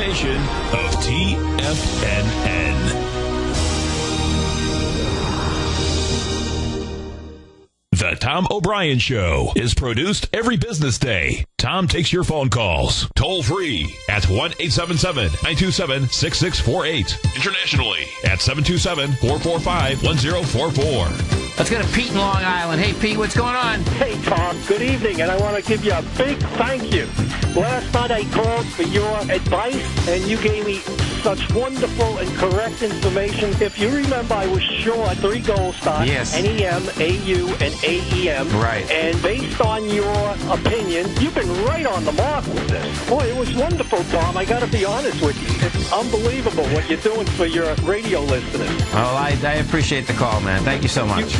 presentation of TFNN. The Tom O'Brien Show is produced every business day. Tom takes your phone calls toll free at 1-877-927-6648. Internationally at 727-445-1044. Let's go to Pete in Long Island. Hey, Pete, what's going on? Hey, Tom. Good evening, and I want to give you a big thank you. Last night I called for your advice, and you gave me such wonderful and correct information. If you remember, I was short 3 gold stocks, yes. NEM, AU, and AEM. Right. And based on your opinion, you've been right on the mark with this. Boy, it was wonderful, Tom. I got to be honest with you. It's unbelievable what you're doing for your radio listeners. Oh, I appreciate the call, man. Thank you so much.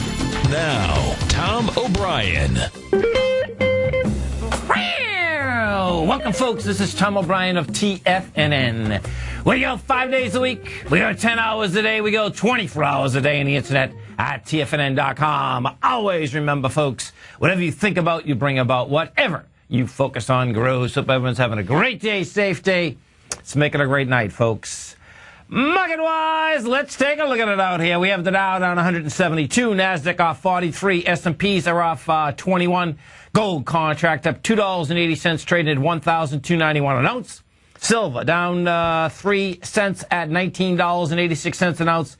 Now, Tom O'Brien. Welcome, folks. This is Tom O'Brien of TFNN. We go 5 days a week. We go 10 hours a day. We go 24 hours a day on the internet at TFNN.com. Always remember, folks, whatever you think about, you bring about. Whatever you focus on grows. Hope everyone's having a great day, safe day. Let's make it a great night, folks. Market-wise, let's take a look at it out here. We have the Dow down 172, NASDAQ off 43, S&Ps are off 21. Gold contract up $2.80, trading at $1,291 an ounce. Silver down 3 cents at $19.86 an ounce.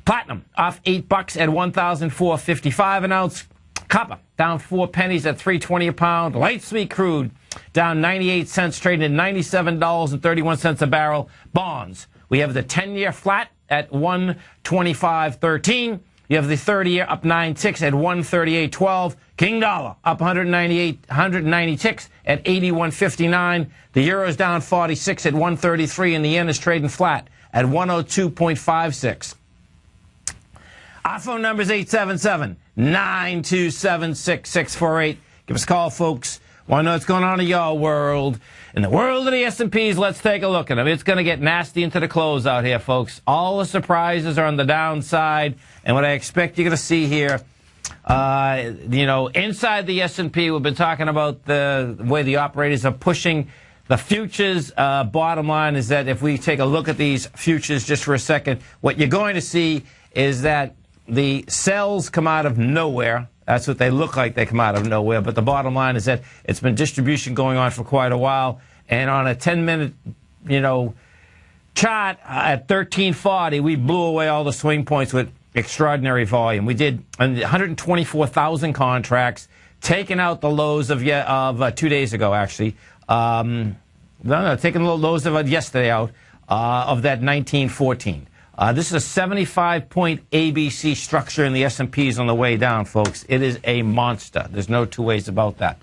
Platinum off $8 at $1,455 an ounce. Copper down 4 pennies at $3.20 a pound. Light sweet crude down 98 cents, trading at $97.31 a barrel. Bonds. We have the 10-year flat at 125.13. You have the 30-year up 9 ticks at 138.12. King dollar up 190 ticks at 81.59. The euro is down 46 at 133, and the yen is trading flat at 102.56. Our phone number is 877-927-6648. Give us a call, folks. Want to know what's going on in your world? In the world of the S&Ps, let's take a look at them. It's going to get nasty into the close out here, folks. All the surprises are on the downside. And what I expect you're going to see here, inside the S&P, we've been talking about the way the operators are pushing the futures. Bottom line is that if we take a look at these futures just for a second, what you're going to see is that the sells come out of nowhere. That's what they look like. They come out of nowhere. But the bottom line is that it's been distribution going on for quite a while. And on a 10-minute, chart at 1340, we blew away all the swing points with extraordinary volume. We did 124,000 contracts, taking out the lows of 2 days ago, actually. Taking the lows of yesterday out of that 1914. This is a 75-point ABC structure in the S&Ps on the way down, folks. It is a monster. There's no two ways about that.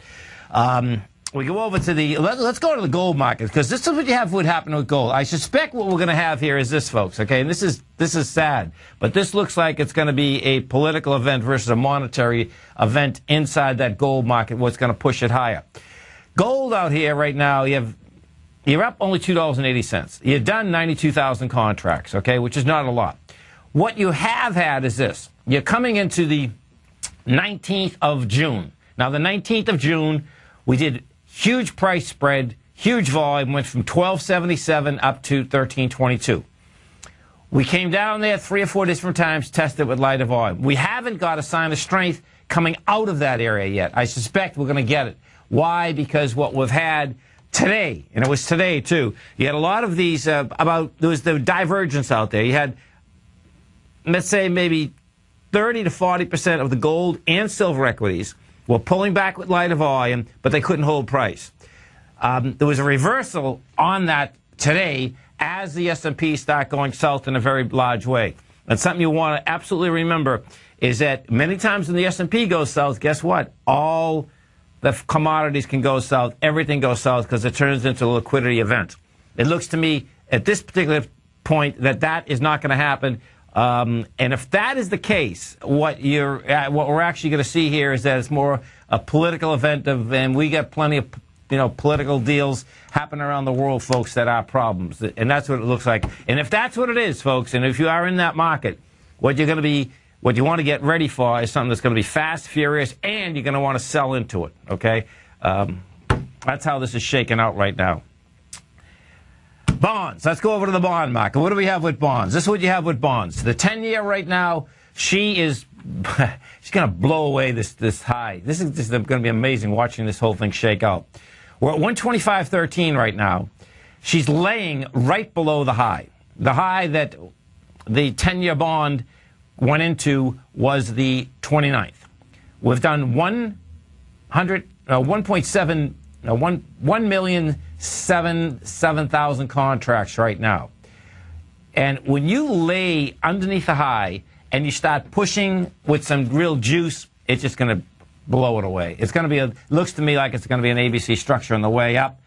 We go over to let's go to the gold market, because this is what happened with gold. I suspect what we're going to have here is this, folks, okay? And this is sad, but this looks like it's going to be a political event versus a monetary event inside that gold market, what's going to push it higher. Gold out here right now, you're up only $2.80. You've done 92,000 contracts, okay, which is not a lot. What you have had is this. You're coming into the 19th of June. Now, the 19th of June, we did huge price spread, huge volume, went from 12.77 up to 13.22. We came down there 3 or 4 different times, tested with lighter volume. We haven't got a sign of strength coming out of that area yet. I suspect we're going to get it. Why? Because what we've had today, and it was today too, you had a lot of these there was the divergence out there. You had, let's say, maybe 30 to 40% of the gold and silver equities were pulling back with lighter volume, but they couldn't hold price. There was a reversal on that today as the S&P start going south in a very large way. And something you want to absolutely remember is that many times when the S&P goes south, guess what? All the commodities can go south. Everything goes south because it turns into a liquidity event. It looks to me at this particular point that is not going to happen. And if that is the case, what we're actually going to see here is that it's more a political event and we got plenty of political deals happening around the world, folks, that are problems. And that's what it looks like. And if that's what it is, folks, and if you are in that market, what you want to get ready for is something that's going to be fast, furious, and you're going to want to sell into it, okay? That's how this is shaking out right now. Bonds. Let's go over to the bond market. What do we have with bonds? This is what you have with bonds. The 10-year right now, she's going to blow away this high. This is just going to be amazing watching this whole thing shake out. We're at 125.13 right now. She's laying right below the high. The high that the 10-year bond went into was the 29th. We've done 1,007,000 contracts right now. And when you lay underneath the high and you start pushing with some real juice, it's just going to blow it away. It's going to be looks to me like it's going to be an ABC structure on the way up.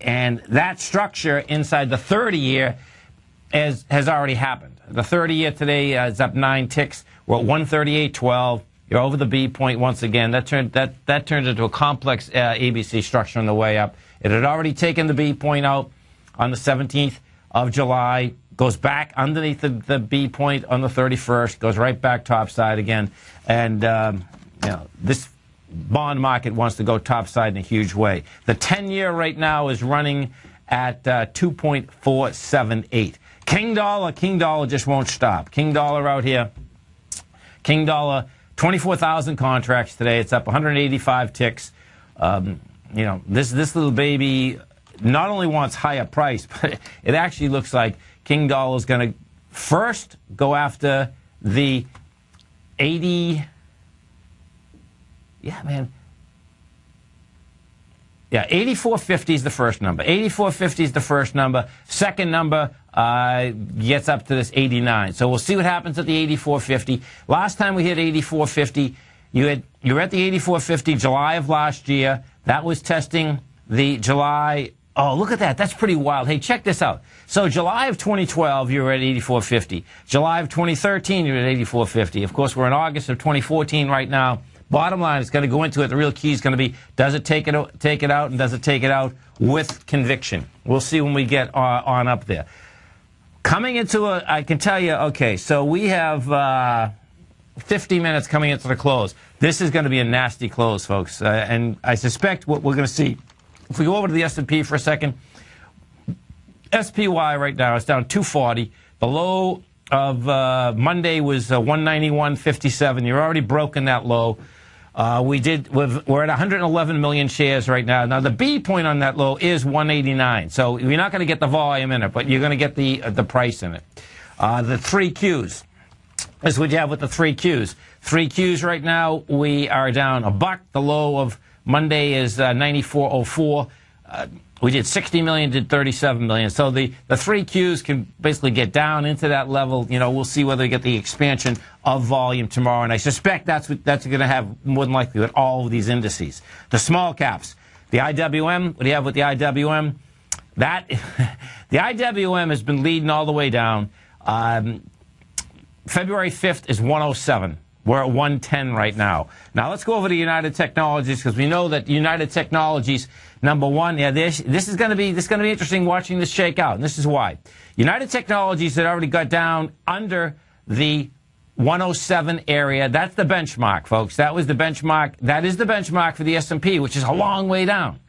And that structure inside the 30-year has already happened. The 30-year today is up 9 ticks. We're at 138.12. You're over the B point once again. That turns into a complex ABC structure on the way up. It had already taken the B point out on the 17th of July, goes back underneath the B point on the 31st, goes right back topside again. And, this bond market wants to go topside in a huge way. The 10-year right now is running at 2.478. King dollar just won't stop. King dollar out here. King dollar, 24,000 contracts today. It's up 185 ticks. This little baby not only wants higher price, but it actually looks like King dollar is going to first go after the 80. Yeah, man. Yeah, 84.50 is the first number. 84.50 is the first number. Second number gets up to this 89. So we'll see what happens at the 84.50. Last time we hit 84.50, you were at the 84.50 July of last year. That was testing the July. Oh, look at that. That's pretty wild. Hey, check this out. So July of 2012, you were at 84.50. July of 2013, you were at 84.50. Of course, we're in August of 2014 right now. Bottom line, it's going to go into it. The real key is going to be, does it take it out, and does it take it out with conviction? We'll see when we get on up there. Coming into I can tell you, okay, so we have 50 minutes coming into the close. This is going to be a nasty close, folks. And I suspect what we're going to see, if we go over to the S&P for a second, SPY right now is down 240. The low of Monday was 191.57. You're already broken that low. We're at 111 million shares right now. Now, the B point on that low is 189. So you're not going to get the volume in it, but you're going to get the price in it. The 3 Qs. This is what you have with the 3 Qs. 3 Qs right now, we are down $1. The low of Monday is 94.04. We did 60 million, did 37 million. So the 3 Qs can basically get down into that level. You know, we'll see whether we get the expansion of volume tomorrow. And I suspect that's going to have more than likely with all of these indices. The small caps, the IWM, what do you have with the IWM? The IWM has been leading all the way down. February 5th is 107. We're at 110 right now. Now let's go over to United Technologies, because we know that United Technologies, number one, yeah, this is going to be interesting watching this shake out, and this is why. United Technologies had already got down under the 107 area. That's the benchmark, folks. That was the benchmark. That is the benchmark for the S&P, which is a long way down.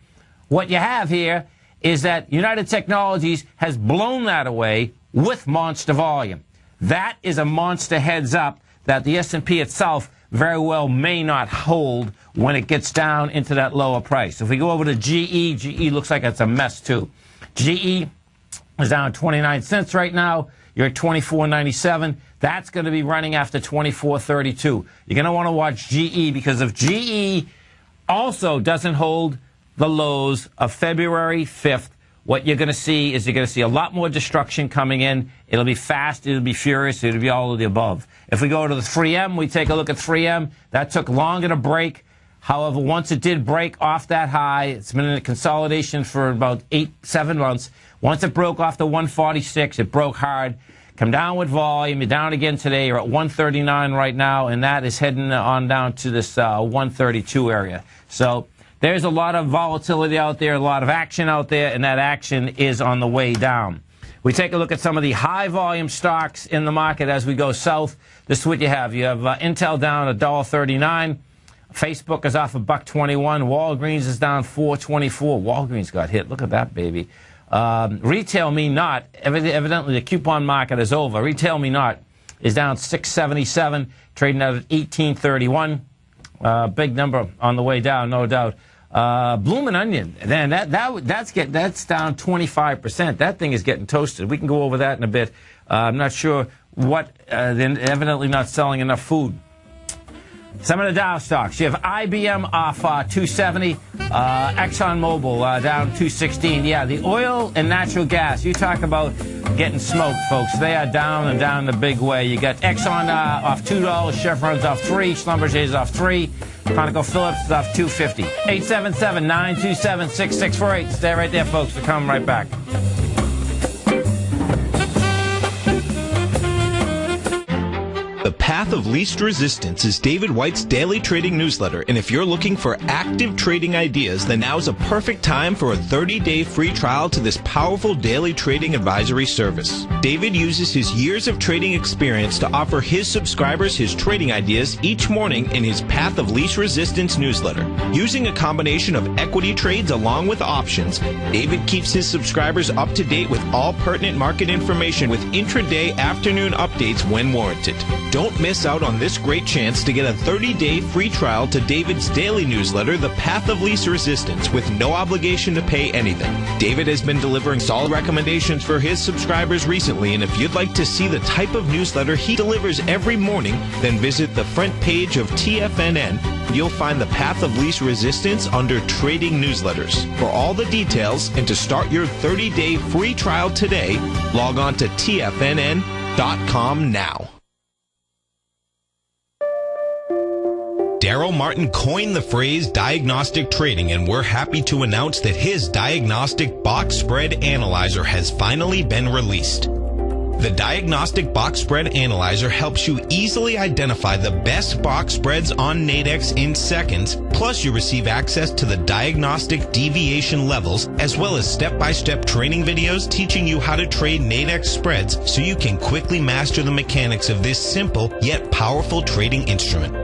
What you have here is that United Technologies has blown that away with monster volume. That is a monster heads up that the S&P itself very well may not hold when it gets down into that lower price. If we go over to GE, GE looks like it's a mess too. GE is down 29 cents right now. You're at 24.97. That's going to be running after 24.32. You're going to want to watch GE, because if GE also doesn't hold the lows of February 5th, what you're going to see is you're going to see a lot more destruction coming in. It'll be fast. It'll be furious. It'll be all of the above. If we go to the 3M, we take a look at 3M. That took longer to break. However, once it did break off that high, it's been in a consolidation for about 7 months. Once it broke off the 146, it broke hard. Come down with volume. You're down again today. You're at 139 right now, and that is heading on down to this 132 area. So there's a lot of volatility out there, a lot of action out there, and that action is on the way down. We take a look at some of the high-volume stocks in the market as we go south. This is what you have. You have Intel down $1.39. Facebook is off $1.21. Walgreens is down $4.24. Walgreens got hit. Look at that, baby. Retail me not. Evidently, the coupon market is over. Retail me not is down 677, trading out at 1831. Big number on the way down, no doubt. Bloomin' Onion, then that's down 25%. That thing is getting toasted. We can go over that in a bit. I'm not sure what. They're evidently not selling enough food. Some of the Dow stocks. You have IBM off 270, ExxonMobil down 216. Yeah, the oil and natural gas. You talk about getting smoked, folks. They are down and down in a big way. You got Exxon off $2, Chevron's off 3, Schlumberger's off 3, ConocoPhillips is off 250. 877-927-6648. Stay right there, folks. We're coming right back. The Path of Least Resistance is David White's daily trading newsletter, and if you're looking for active trading ideas, then now's a perfect time for a 30-day free trial to this powerful daily trading advisory service. David uses his years of trading experience to offer his subscribers his trading ideas each morning in his Path of Least Resistance newsletter. Using a combination of equity trades along with options, David keeps his subscribers up to date with all pertinent market information with intraday afternoon updates when warranted. Don't miss out on this great chance to get a 30-day free trial to David's daily newsletter, The Path of Least Resistance, with no obligation to pay anything. David has been delivering solid recommendations for his subscribers recently, and if you'd like to see the type of newsletter he delivers every morning, then visit the front page of TFNN. You'll find The Path of Least Resistance under Trading Newsletters. For all the details and to start your 30-day free trial today, log on to TFNN.com now. Daryl Martin coined the phrase diagnostic trading, and we're happy to announce that his diagnostic box spread analyzer has finally been released. The Diagnostic Box Spread Analyzer helps you easily identify the best box spreads on Nadex in seconds, plus you receive access to the diagnostic deviation levels, as well as step-by-step training videos teaching you how to trade Nadex spreads so you can quickly master the mechanics of this simple yet powerful trading instrument.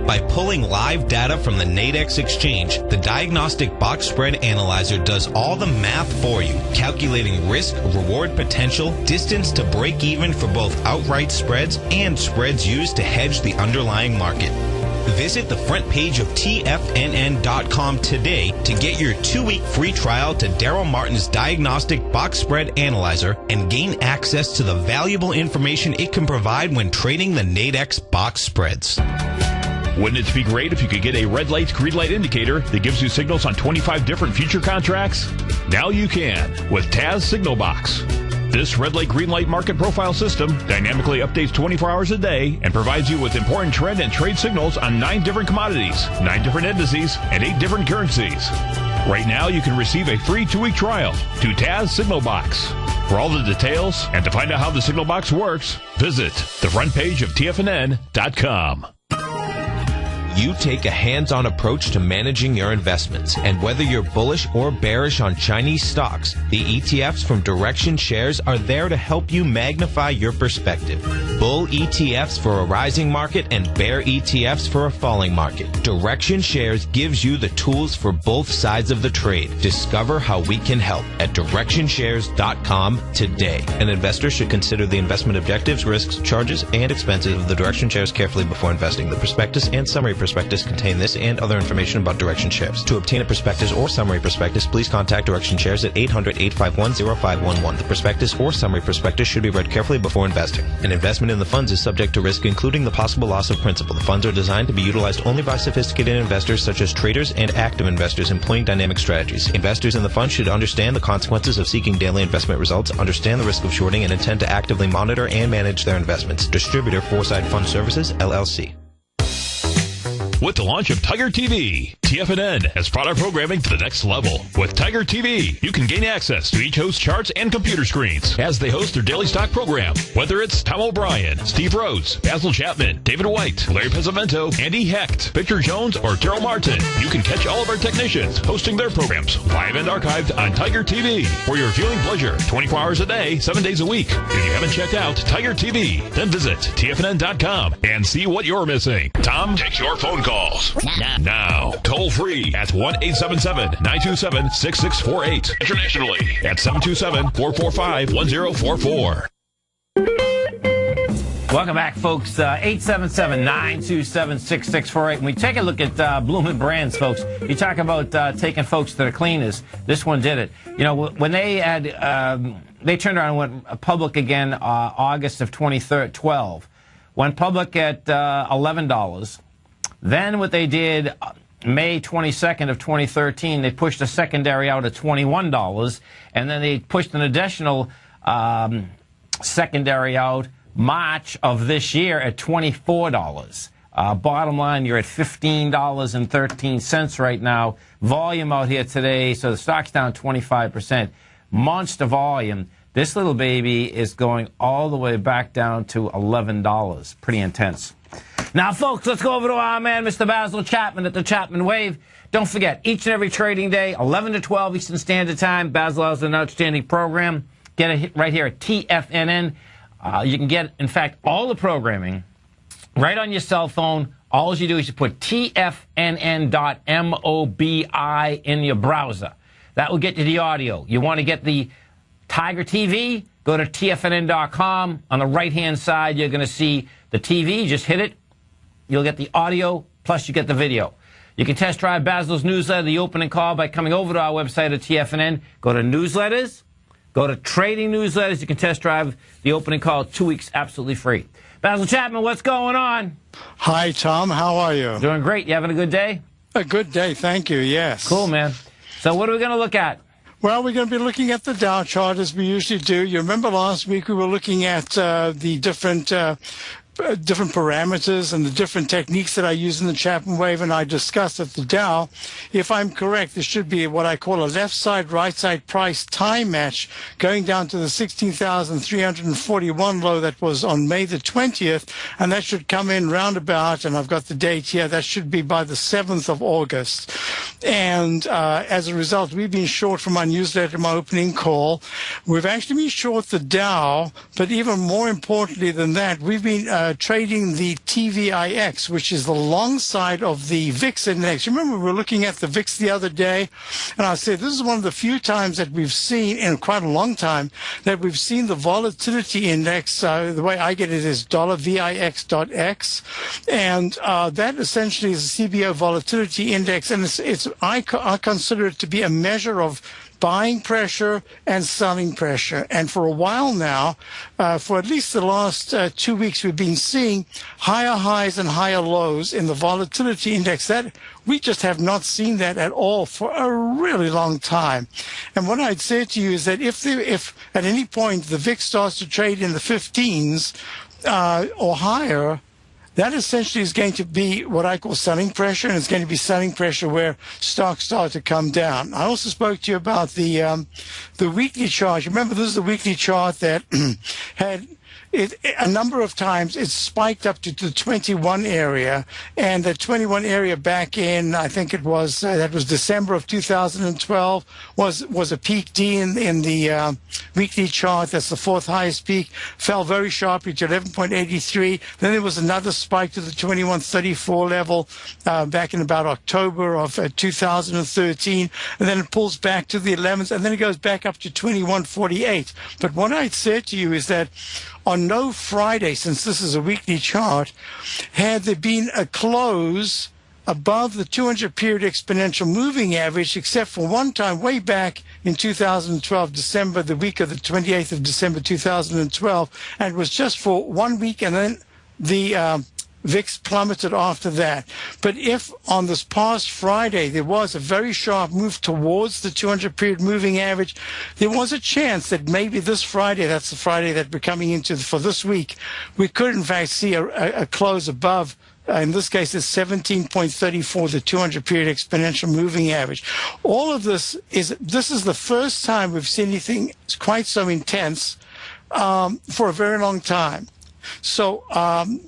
By pulling live data from the Nadex exchange, the Diagnostic Box Spread Analyzer does all the math for you, calculating risk, reward potential, distance to break even for both outright spreads and spreads used to hedge the underlying market. Visit the front page of TFNN.com today to get your 2-week free trial to Daryl Martin's Diagnostic Box Spread Analyzer and gain access to the valuable information it can provide when trading the Nadex box spreads. Wouldn't it be great if you could get a red light, green light indicator that gives you signals on 25 different future contracts? Now you can with Taz Signal Box. This red light, green light market profile system dynamically updates 24 hours a day and provides you with important trend and trade signals on 9 different commodities, 9 different indices, and 8 different currencies. Right now, you can receive a free 2-week trial to Taz Signal Box. For all the details and to find out how the Signal Box works, visit the front page of TFNN.com. You take a hands-on approach to managing your investments, and whether you're bullish or bearish on Chinese stocks, the ETFs from Direction Shares are there to help you magnify your perspective. Bull ETFs for a rising market and bear ETFs for a falling market. Direction Shares gives you the tools for both sides of the trade. Discover how we can help at DirectionShares.com today. An investor should consider the investment objectives, risks, charges, and expenses of the Direction Shares carefully before investing. The prospectus and summary prospectus contain this and other information about Direction Shares. To obtain a prospectus or summary prospectus, please contact Direction Shares at 800-851-0511. The prospectus or summary prospectus should be read carefully before investing. An investment in the funds is subject to risk, including the possible loss of principal. The funds are designed to be utilized only by sophisticated investors such as traders and active investors employing dynamic strategies. Investors in the fund should understand the consequences of seeking daily investment results, understand the risk of shorting, and intend to actively monitor and manage their investments. Distributor Foresight Fund Services, LLC. With the launch of Tiger TV, TFNN has brought our programming to the next level. With Tiger TV, you can gain access to each host's charts and computer screens as they host their daily stock program. Whether it's Tom O'Brien, Steve Rhodes, Basil Chapman, David White, Larry Pesavento, Andy Hecht, Victor Jones, or Daryl Martin, you can catch all of our technicians hosting their programs live and archived on Tiger TV for your viewing pleasure 24 hours a day, 7 days a week. If you haven't checked out Tiger TV, then visit TFNN.com and see what you're missing. Tom takes your phone calls. Now, toll Toll free at 1-877-927-6648. Internationally at 727-445-1044. Welcome back, folks. 877-927-6648. When we take a look at Bloomin' Brands, folks, you talk about taking folks to the cleaners. This one did it. You know, when they had, they turned around and went public again August of 2012. Went public at $11. Then what they did, May 22nd of 2013, they pushed a secondary out at $21. And then they pushed an additional secondary out March of this year at $24. Bottom line, you're at $15.13 right now. Volume out here today, so the stock's down 25%. Monster volume. This little baby is going all the way back down to $11. Pretty intense. Now, folks, let's go over to our man, Mr. Basil Chapman at the Chapman Wave. Don't forget, each and every trading day, 11 to 12 Eastern Standard Time. Basil has an outstanding program. Get it right here at TFNN. You can get, in fact, all the programming right on your cell phone. All you do is you put TFNN.mobi in your browser. That will get you the audio. You want to get the Tiger TV? Go to TFNN.com. On the right-hand side, you're going to see the TV. Just hit it. You'll get the audio, plus you get the video. You can test drive Basil's newsletter, The Opening Call, by coming over to our website at TFNN. Go to newsletters. Go to trading newsletters. You can test drive The Opening Call 2 weeks absolutely free. Basil Chapman, what's going on? Hi, Tom. How are you? Doing great. You having a good day? A good day, thank you, yes. Cool, man. So what are we going to look at? Well, we're going to be looking at the Dow chart as we usually do. You remember last week we were looking at the different parameters and the different techniques that I use in the Chapman Wave, and I discussed that the Dow, if I'm correct, there should be what I call a left side, right side price time match going down to the 16,341 low that was on May the 20th, and that should come in roundabout, and I've got the date here, that should be by the 7th of August. And as a result, we've been short from my newsletter, my opening call. We've actually been short the Dow, but even more importantly than that, we've been trading the TVIX, which is the long side of the VIX index. Remember, we were looking at the VIX the other day, and I said this is one of the few times that we've seen, in quite a long time, that we've seen the volatility index. The way I get it is $VIX.X, and that essentially is the CBO volatility index, and I consider it to be a measure of buying pressure and selling pressure. And for a while now, for at least the last 2 weeks, we've been seeing higher highs and higher lows in the volatility index. That we just have not seen that at all for a really long time. And what I'd say to you is that if at any point the VIX starts to trade in the 15s or higher, that essentially is going to be what I call selling pressure, and it's going to be selling pressure where stocks start to come down. I also spoke to you about the weekly chart. Remember, this is the weekly chart that had a number of times it spiked up to the 21 area, and the 21 area back in, I think it was, that was December of 2012, was a peak D in the weekly chart. That's the fourth highest peak, fell very sharply to 11.83. Then there was another spike to the 2134 level back in about October of 2013, and then it pulls back to the 11s, and then it goes back up to 2148. But what I'd say to you is that on no Friday, since this is a weekly chart, had there been a close above the 200-period exponential moving average, except for one time way back in 2012, December, the week of the 28th of December 2012, and it was just for 1 week, and then the VIX plummeted after that. But if on this past Friday there was a very sharp move towards the 200-period moving average, there was a chance that maybe this Friday, that's the Friday that we're coming into for this week, we could in fact see a close above, in this case it's 17.34, the 200-period exponential moving average. All of this is the first time we've seen anything quite so intense for a very long time. So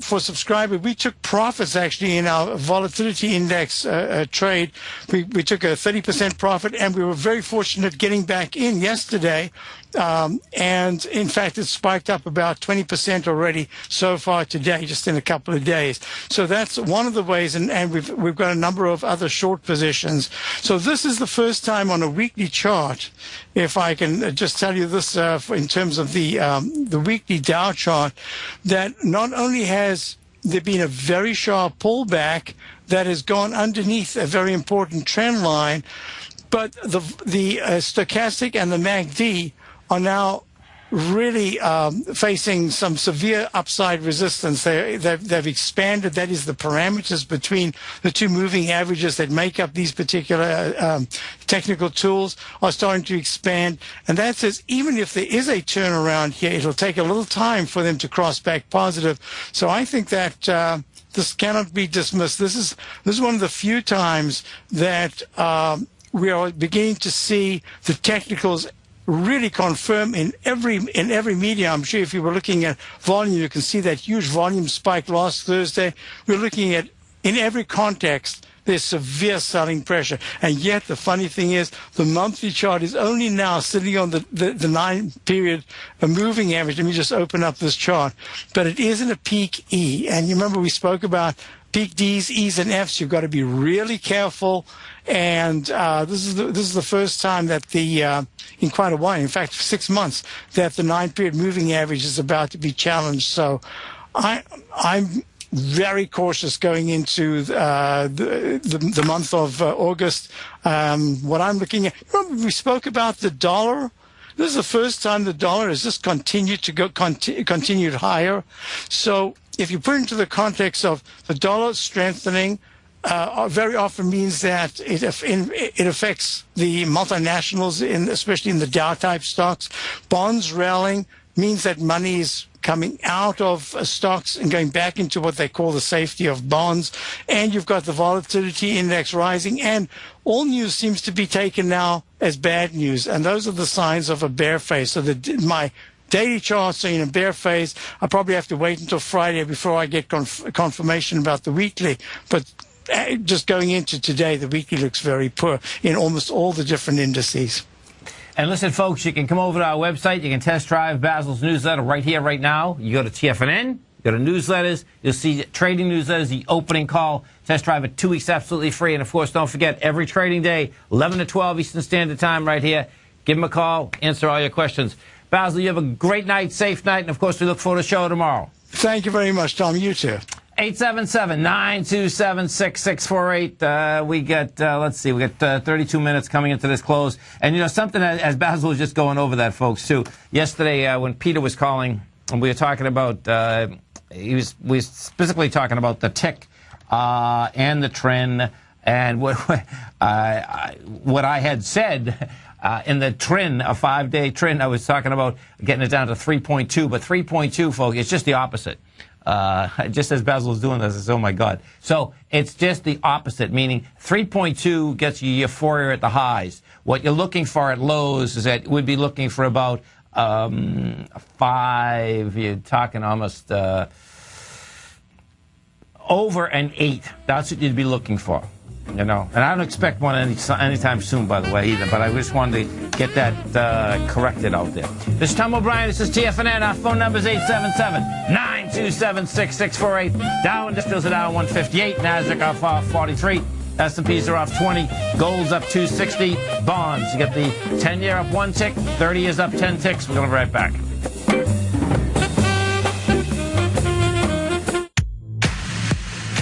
for subscribers, we took profits actually in our volatility index trade. We took a 30% profit, and we were very fortunate getting back in yesterday And in fact, it's spiked up about 20% already so far today, just in a couple of days. So that's one of the ways, and we've got a number of other short positions. So this is the first time on a weekly chart, if I can just tell you this in terms of the weekly Dow chart, that not only has there been a very sharp pullback that has gone underneath a very important trend line, but the stochastic and the MACD are now really facing some severe upside resistance. They've expanded. That is, the parameters between the two moving averages that make up these particular technical tools are starting to expand. And that says even if there is a turnaround here, it'll take a little time for them to cross back positive. So I think that this cannot be dismissed. This is one of the few times that we are beginning to see the technicals really confirm in every media. I'm sure if you were looking at volume, you can see that huge volume spike last Thursday. We're looking at, in every context, there's severe selling pressure. And yet the funny thing is the monthly chart is only now sitting on the 9-period moving average. Let me just open up this chart. But it is in a peak E. And you remember we spoke about peak Ds, E's, and F's. You've got to be really careful. And this is the first time that in quite a while, in fact, 6 months, that the 9-period moving average is about to be challenged. So I'm very cautious going into the month of August. What I'm looking at, remember we spoke about the dollar. This is the first time the dollar has just continued to go continued higher. So if you put it into the context of the dollar strengthening, very often means that it affects the multinationals, especially in the Dow type stocks. Bonds rallying means that money is coming out of stocks and going back into what they call the safety of bonds. And you've got the volatility index rising, and all news seems to be taken now as bad news. And those are the signs of a bear phase. So my daily charts are in a bear phase. I probably have to wait until Friday before I get confirmation about the weekly. But just going into today, the weekly looks very poor in almost all the different indices. And listen, folks, you can come over to our website. You can test drive Basil's newsletter right here, right now. You go to TFNN, you go to newsletters. You'll see trading newsletters, the opening call. Test drive it 2 weeks absolutely free. And, of course, don't forget, every trading day, 11 to 12 Eastern Standard Time right here. Give them a call, answer all your questions. Basil, you have a great night, safe night. And, of course, we look forward to the show tomorrow. Thank you very much, Tom. You too. 877-927-6648. We got, let's see, we got 32 minutes coming into this close. And, you know, something as Basil was just going over that, folks, too. Yesterday, when Peter was calling, and we were talking about, we were specifically talking about the tick and the trend. And what I had said in the trend, a 5-day trend, I was talking about getting it down to 3.2. But 3.2, folks, it's just the opposite. Just as Basil was doing this, I said, oh my God. So it's just the opposite, meaning 3.2 gets you euphoria at the highs. What you're looking for at lows is that we'd be looking for about 5, you're talking almost over an 8. That's what you'd be looking for. You know, and I don't expect one anytime soon, by the way, either. But I just wanted to get that corrected out there. This is Tom O'Brien. This is TFNN. Our phone number is 877-927-6648. Dow Industrials are down 158. Nasdaq off 43. S&Ps are off 20. Gold's up 260. Bonds, you get the 10-year up 1 tick. 30 years up 10 ticks. We're going to be right back.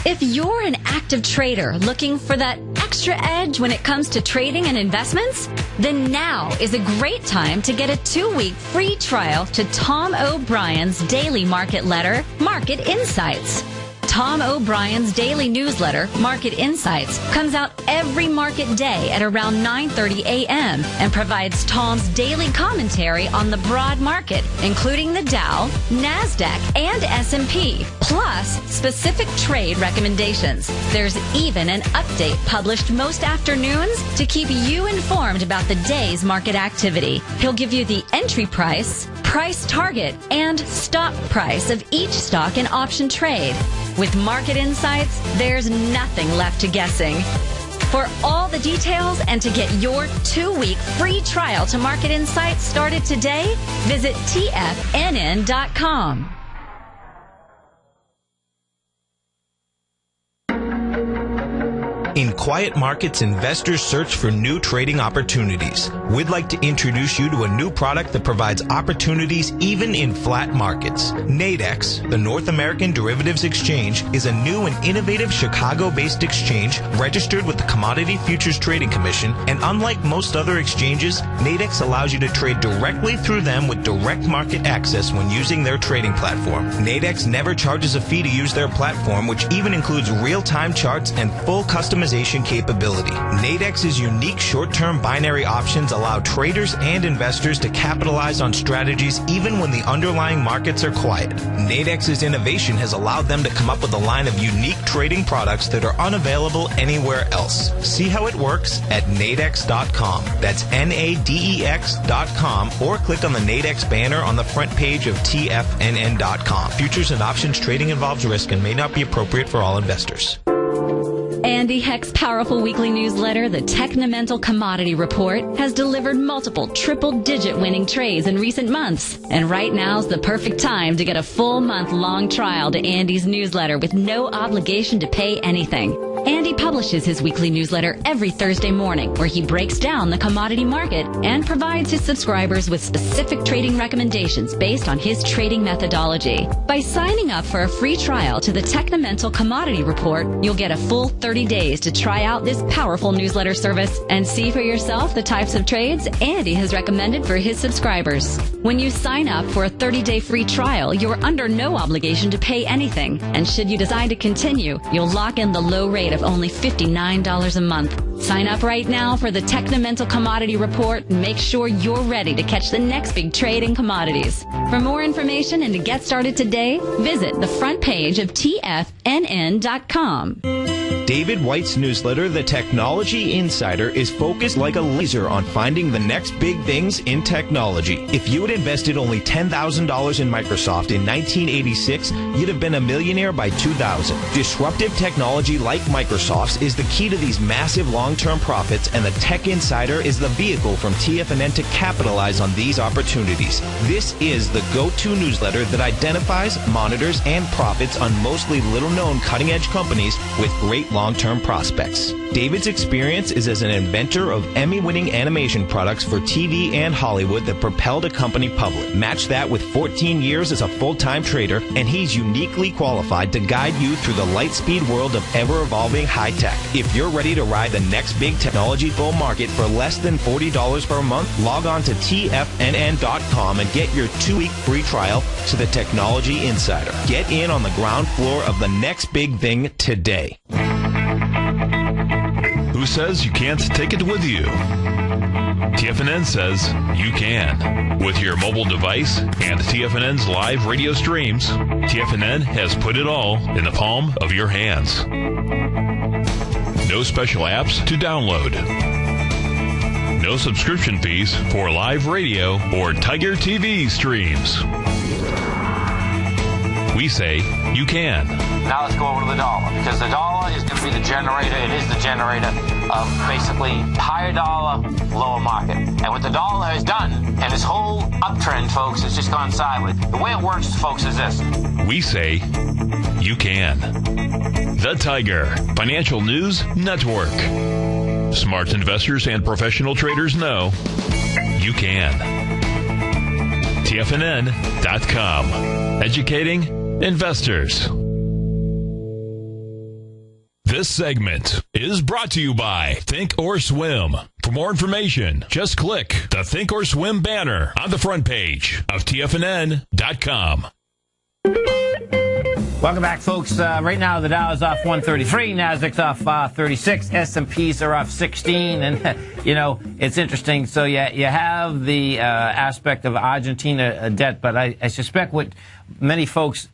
If you're an active trader looking for that extra edge when it comes to trading and investments, then now is a great time to get a 2-week free trial to Tom O'Brien's daily market letter, Market Insights. Tom O'Brien's daily newsletter, Market Insights, comes out every market day at around 9:30 a.m. and provides Tom's daily commentary on the broad market, including the Dow, Nasdaq, and S&P, plus specific trade recommendations. There's even an update published most afternoons to keep you informed about the day's market activity. He'll give you the entry price, price target, and stop price of each stock and option trade. With Market Insights, there's nothing left to guessing. For all the details and to get your 2-week free trial to Market Insights started today, visit TFNN.com. In quiet markets, investors search for new trading opportunities. We'd like to introduce you to a new product that provides opportunities even in flat markets. Nadex, the North American Derivatives Exchange, is a new and innovative Chicago-based exchange registered with the Commodity Futures Trading Commission, and unlike most other exchanges, Nadex allows you to trade directly through them with direct market access when using their trading platform. Nadex never charges a fee to use their platform, which even includes real-time charts and full customization capability. Nadex's unique short-term binary options allow traders and investors to capitalize on strategies even when the underlying markets are quiet. Nadex's innovation has allowed them to come up with a line of unique trading products that are unavailable anywhere else. See how it works at nadex.com. That's NADEX.com, or click on the Nadex banner on the front page of TFNN.com. Futures and options trading involves risk and may not be appropriate for all investors. Andy Heck's powerful weekly newsletter, the Technomental Commodity Report, has delivered multiple triple-digit winning trades in recent months. And right now's the perfect time to get a full month-long trial to Andy's newsletter with no obligation to pay anything. Andy publishes his weekly newsletter every Thursday morning, where he breaks down the commodity market and provides his subscribers with specific trading recommendations based on his trading methodology. By signing up for a free trial to the Technomental Commodity Report, you'll get a full 30 days to try out this powerful newsletter service and see for yourself the types of trades Andy has recommended for his subscribers. When you sign up for a 30-day free trial, you're under no obligation to pay anything. And should you decide to continue, you'll lock in the low rate of only $59 a month. Sign up right now for the Technomental Commodity Report and make sure you're ready to catch the next big trade in commodities. For more information and to get started today, visit the front page of TFNN.com. David White's newsletter, The Technology Insider, is focused like a laser on finding the next big things in technology. If you had invested only $10,000 in Microsoft in 1986, you'd have been a millionaire by 2000. Disruptive technology like Microsoft's is the key to these massive long-term profits, and the Tech Insider is the vehicle from TFNN to capitalize on these opportunities. This is the go-to newsletter that identifies, monitors, and profits on mostly little-known cutting-edge companies with great long-term prospects. David's experience is as an inventor of Emmy-winning animation products for TV and Hollywood that propelled a company public. Match that with 14 years as a full-time trader, and he's uniquely qualified to guide you through the light-speed world of ever-evolving high-tech. If you're ready to ride the next big technology bull market for less than $40 per month, log on to TFNN.com and get your 2-week free trial to the Technology Insider. Get in on the ground floor of the next big thing today. Who says you can't take it with you? TFNN says you can. With your mobile device and TFNN's live radio streams, TFNN has put it all in the palm of your hands. No special apps to download. No subscription fees for live radio or Tiger TV streams. We say you can. Now let's go over to the dollar, because the dollar is going to be the generator. It is the generator of basically higher dollar, lower market. And what the dollar has done, and this whole uptrend, folks, has just gone sideways. The way it works, folks, is this. We say you can. The Tiger Financial News Network. Smart investors and professional traders know you can. TFNN.com. Educating investors. This segment is brought to you by Think or Swim. For more information, just click the Think or Swim banner on the front page of TFNN.com. Welcome back, folks. Right now, the Dow is off 133, Nasdaq's off 36, S&Ps are off 16, and you know it's interesting. So you have the aspect of Argentina debt, but I suspect what many folks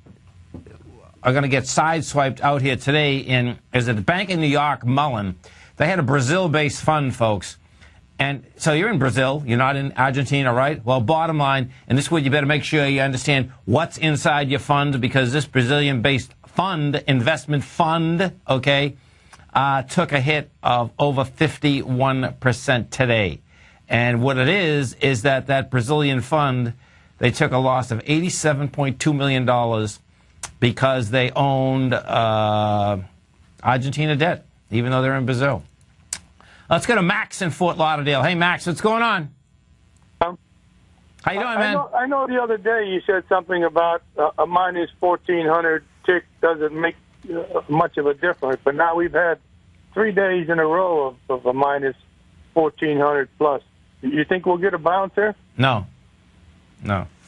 are going to get sideswiped out here today is that the Bank of New York, Mellon, they had a Brazil-based fund, folks. And so you're in Brazil, you're not in Argentina, right? Well, bottom line, and this is what you better make sure you understand what's inside your fund, because this Brazilian-based fund, investment fund, okay, took a hit of over 51% today. And what it is that Brazilian fund, they took a loss of $87.2 million because they owned Argentina debt, even though they're in Brazil. Let's go to Max in Fort Lauderdale. Hey, Max, what's going on? How you doing, man? I know the other day you said something about a minus 1,400 tick doesn't make much of a difference, but now we've had 3 days in a row of a minus 1,400 plus. You think we'll get a bounce there? No.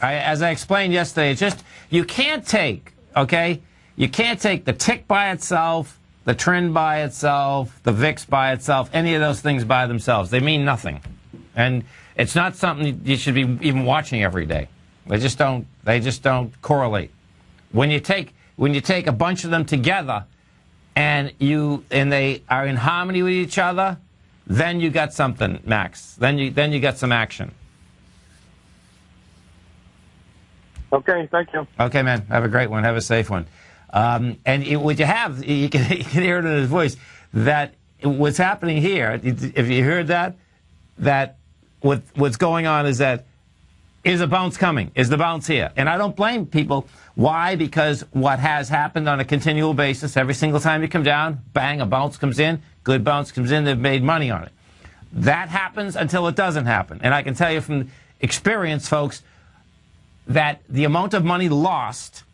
As I explained yesterday, it's just, you can't take, okay? You can't take the tick by itself, the trend by itself, the VIX by itself, any of those things by themselves. They mean nothing. And it's not something you should be even watching every day. They just don't correlate. When you take a bunch of them together and they are in harmony with each other, then you got something, Max. Then you got some action. Okay, thank you. Okay, man. Have a great one. Have a safe one. What you have, you can hear it in his voice, that what's happening here, if you heard that what's going on is that, is a bounce coming? Is the bounce here? And I don't blame people. Why? Because what has happened on a continual basis, every single time you come down, bang, a bounce comes in, good bounce comes in, they've made money on it. That happens until it doesn't happen. And I can tell you from experience, folks, that the amount of money lost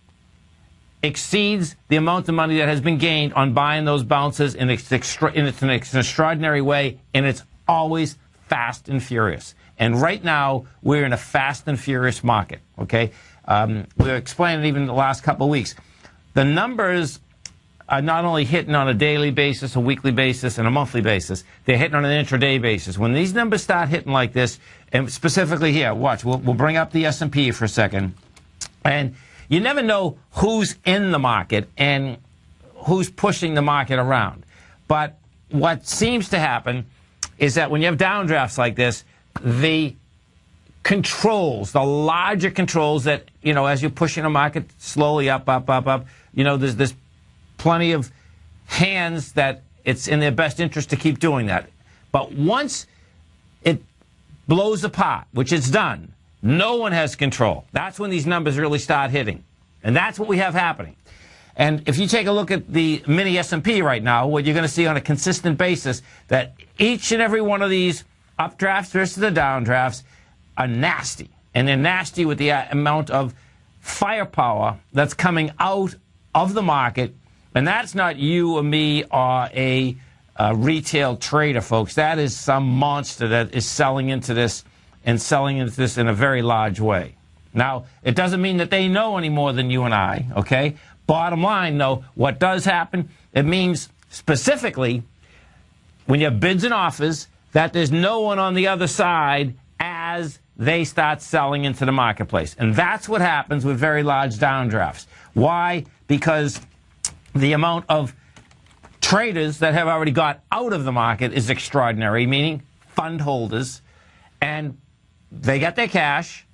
exceeds the amount of money that has been gained on buying those bounces in an extraordinary way, and it's always fast and furious. And right now, we're in a fast and furious market, okay? We were explaining even the last couple of weeks. The numbers are not only hitting on a daily basis, a weekly basis, and a monthly basis, they're hitting on an intraday basis. When these numbers start hitting like this, and specifically here, watch, we'll bring up the S&P for a second, and you never know who's in the market and who's pushing the market around. But what seems to happen is that when you have downdrafts like this, the controls, the larger controls that, as you're pushing the market slowly up, there's plenty of hands that it's in their best interest to keep doing that. But once it blows apart, which it's done, no one has control. That's when these numbers really start hitting. And that's what we have happening. And if you take a look at the mini S&P right now, what you're going to see on a consistent basis, that each and every one of these updrafts versus the downdrafts are nasty. And they're nasty with the amount of firepower that's coming out of the market. And that's not you or me or a retail trader, folks. That is some monster that is selling into this and selling into this in a very large way. Now, it doesn't mean that they know any more than you and I, okay? Bottom line, though, what does happen, it means specifically when you have bids and offers that there's no one on the other side as they start selling into the marketplace. And that's what happens with very large downdrafts. Why? Because the amount of traders that have already got out of the market is extraordinary, meaning fund holders, and they get their cash,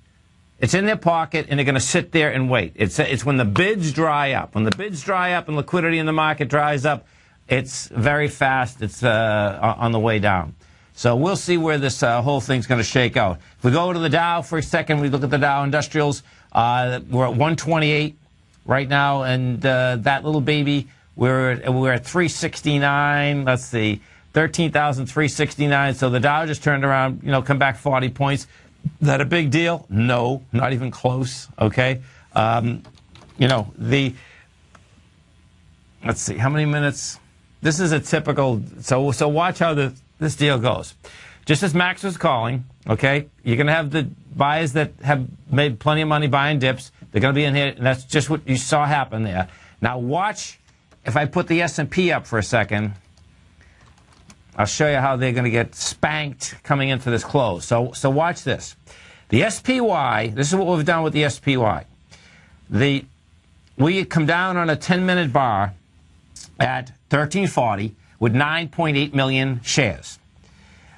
it's in their pocket, and they're going to sit there and wait. It's when the bids dry up. When the bids dry up and liquidity in the market dries up, it's very fast. It's on the way down. So we'll see where this whole thing's going to shake out. If we go to the Dow for a second, we look at the Dow Industrials. We're at 128 right now, and that little baby, we're at 369. Let's see, 13,369. So the Dow just turned around, come back 40 points. Is that a big deal? No, not even close. Okay, let's see how many minutes. This is a typical. So watch how this deal goes. Just as Max was calling, okay, you're going to have the buyers that have made plenty of money buying dips. They're going to be in here, and that's just what you saw happen there. Now watch, if I put the S&P up for a second, I'll show you how they're going to get spanked coming into this close. So watch this. The SPY, this is what we've done with the SPY. We come down on a 10-minute bar at 1340 with 9.8 million shares.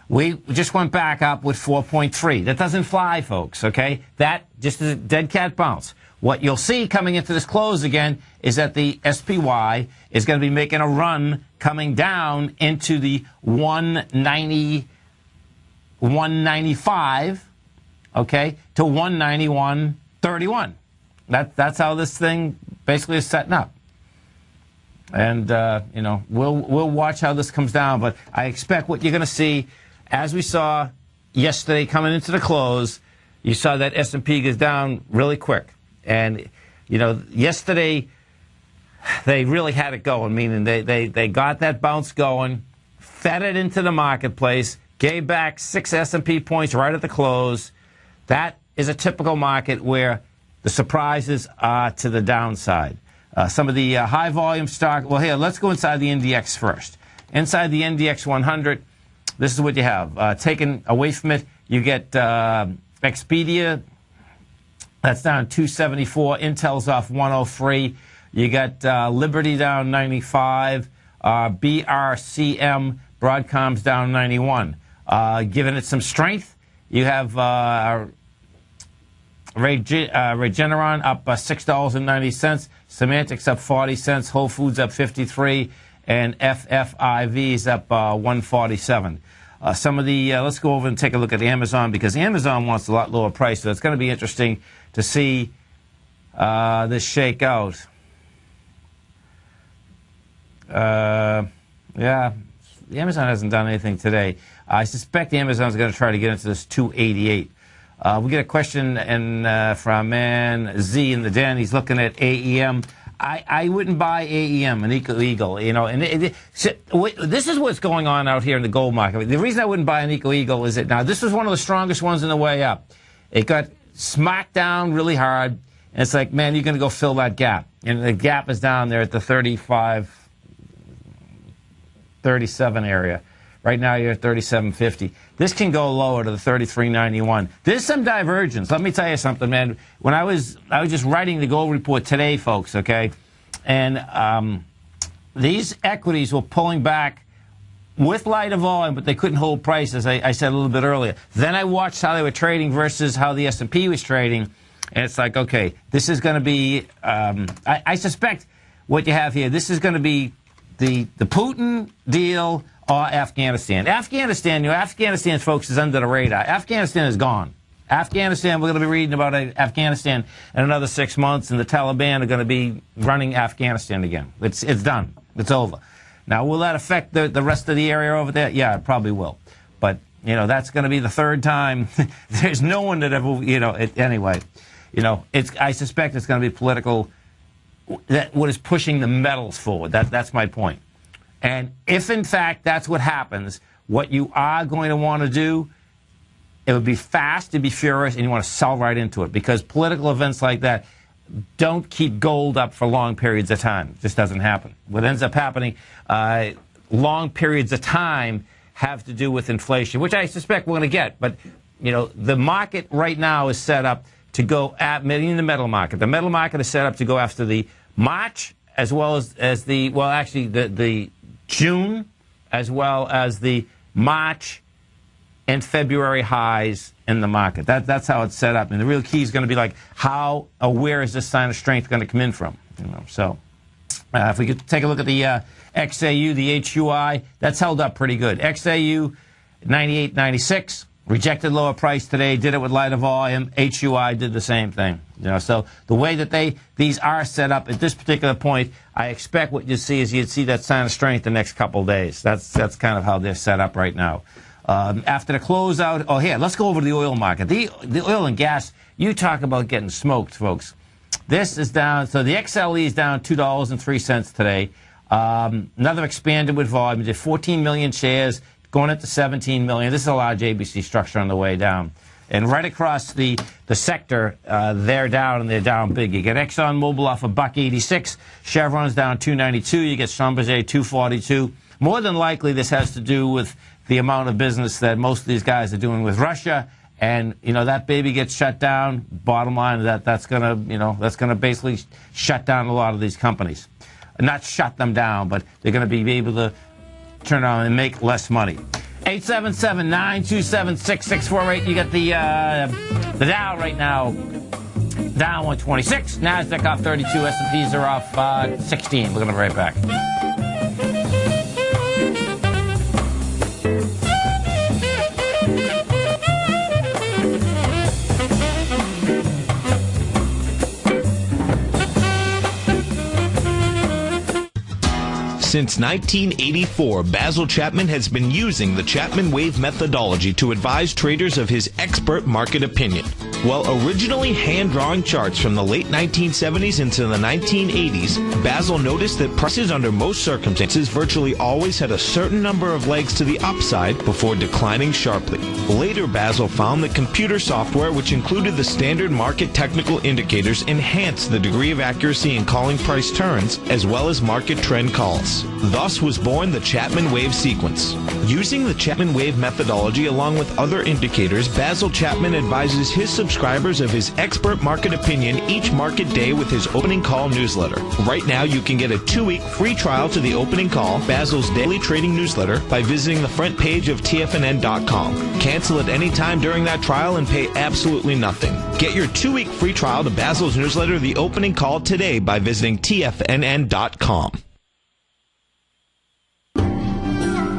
We just went back up with 4.3. That doesn't fly, folks, okay? That just is a dead cat bounce. What you'll see coming into this close again is that the SPY is going to be making a run coming down into the 190, 195, okay, to 191.31. That's how this thing basically is setting up. And, you know, we'll watch how this comes down. But I expect what you're going to see, as we saw yesterday coming into the close, you saw that S&P goes down really quick. And, you know, yesterday they really had it going, meaning they got that bounce going, fed it into the marketplace, gave back 6 S&P points right at the close. That is a typical market where the surprises are to the downside. Some of the high volume stock, well, here, let's go inside the NDX first. Inside the NDX 100, this is what you have. Taken away from it, you get Expedia, that's down 274. Intel's off 103. You got Liberty down 95. BRCM, Broadcom's down 91. Giving it some strength, you have Regeneron up $6.90. Semantics up 40 cents. Whole Foods up 53. And FFIV's up 147. Some of the, let's go over and take a look at Amazon, because Amazon wants a lot lower price, so it's going to be interesting to see this shake out. Yeah, Amazon hasn't done anything today. I suspect Amazon's going to try to get into this 288. We get a question from man Z in the den. He's looking at AEM. I wouldn't buy AEM, an Eagle. You know, and this is what's going on out here in the gold market. The reason I wouldn't buy an Eagle is that now this was one of the strongest ones on the way up. It got smacked down really hard, and it's like, man, you're going to go fill that gap, and the gap is down there at the 35, 37 area. Right now you're at 37.50. This can go lower to the 33.91. There's some divergence. Let me tell you something, man. When I was just writing the gold report today, folks, okay, and these equities were pulling back with lighter volume, but they couldn't hold price, as I said a little bit earlier. Then I watched how they were trading versus how the S&P was trading, and it's like, okay, this is going to be, I suspect what you have here, this is going to be the Putin deal or Afghanistan. Afghanistan, folks, is under the radar. Afghanistan is gone. Afghanistan, we're going to be reading about Afghanistan in another 6 months, and the Taliban are going to be running Afghanistan again. It's done. It's over. Now, will that affect the rest of the area over there? Yeah, it probably will. But, you know, that's going to be the third time. There's no one that ever, you know, anyway. You know, I suspect it's going to be political, what is pushing the metals forward. That's my point. And if, in fact, that's what happens, what you are going to want to do, it would be fast, it'd be furious, and you want to sell right into it. Because political events like that don't keep gold up for long periods of time. It just doesn't happen. What ends up happening, long periods of time have to do with inflation, which I suspect we're going to get. But, you know, the market right now is set up to go at, in the metal market. The metal market is set up to go after the March as well as the, well, actually, the June, as well as the March and February highs in the market. That's how it's set up. And the real key is going to be like, how or where is this sign of strength going to come in from? You know, so if we could take a look at the XAU, the HUI, that's held up pretty good. XAU 98.96. Rejected lower price today, did it with lighter volume. HUI did the same thing. You know, so the way that these are set up at this particular point, I expect what you see is you'd see that sign of strength the next couple of days. That's kind of how they're set up right now. After the closeout, oh, here, let's go over to the oil market. The oil and gas, you talk about getting smoked, folks. This is down, so the XLE is down $2.03 today. Another expanded with volume, did 14 million shares. Going up to 17 million. This is a large ABC structure on the way down. And right across the sector, they're down, and they're down big. You get ExxonMobil off $1.86. Chevron's down $2.92. You get Schlumberger $2.42. More than likely, this has to do with the amount of business that most of these guys are doing with Russia. And, you know, that baby gets shut down. Bottom line, that's going to basically shut down a lot of these companies. Not shut them down, but they're going to be able to turn on and make less money. 877-927-6648. You got the Dow right now down 126. NASDAQ off 32. S&Ps are off 16. We're going to be right back. Since 1984, Basil Chapman has been using the Chapman Wave methodology to advise traders of his expert market opinion. While originally hand-drawing charts from the late 1970s into the 1980s, Basil noticed that prices under most circumstances virtually always had a certain number of legs to the upside before declining sharply. Later, Basil found that computer software, which included the standard market technical indicators, enhanced the degree of accuracy in calling price turns, as well as market trend calls. Thus was born the Chapman Wave sequence. Using the Chapman Wave methodology along with other indicators, Basil Chapman advises his subscribers of his expert market opinion each market day with his opening call newsletter. Right now, you can get a 2-week free trial to the opening call, Basil's daily trading newsletter, by visiting the front page of TFNN.com. Cancel at any time during that trial and pay absolutely nothing. Get your 2-week free trial to Basil's newsletter, The Opening Call, today by visiting TFNN.com.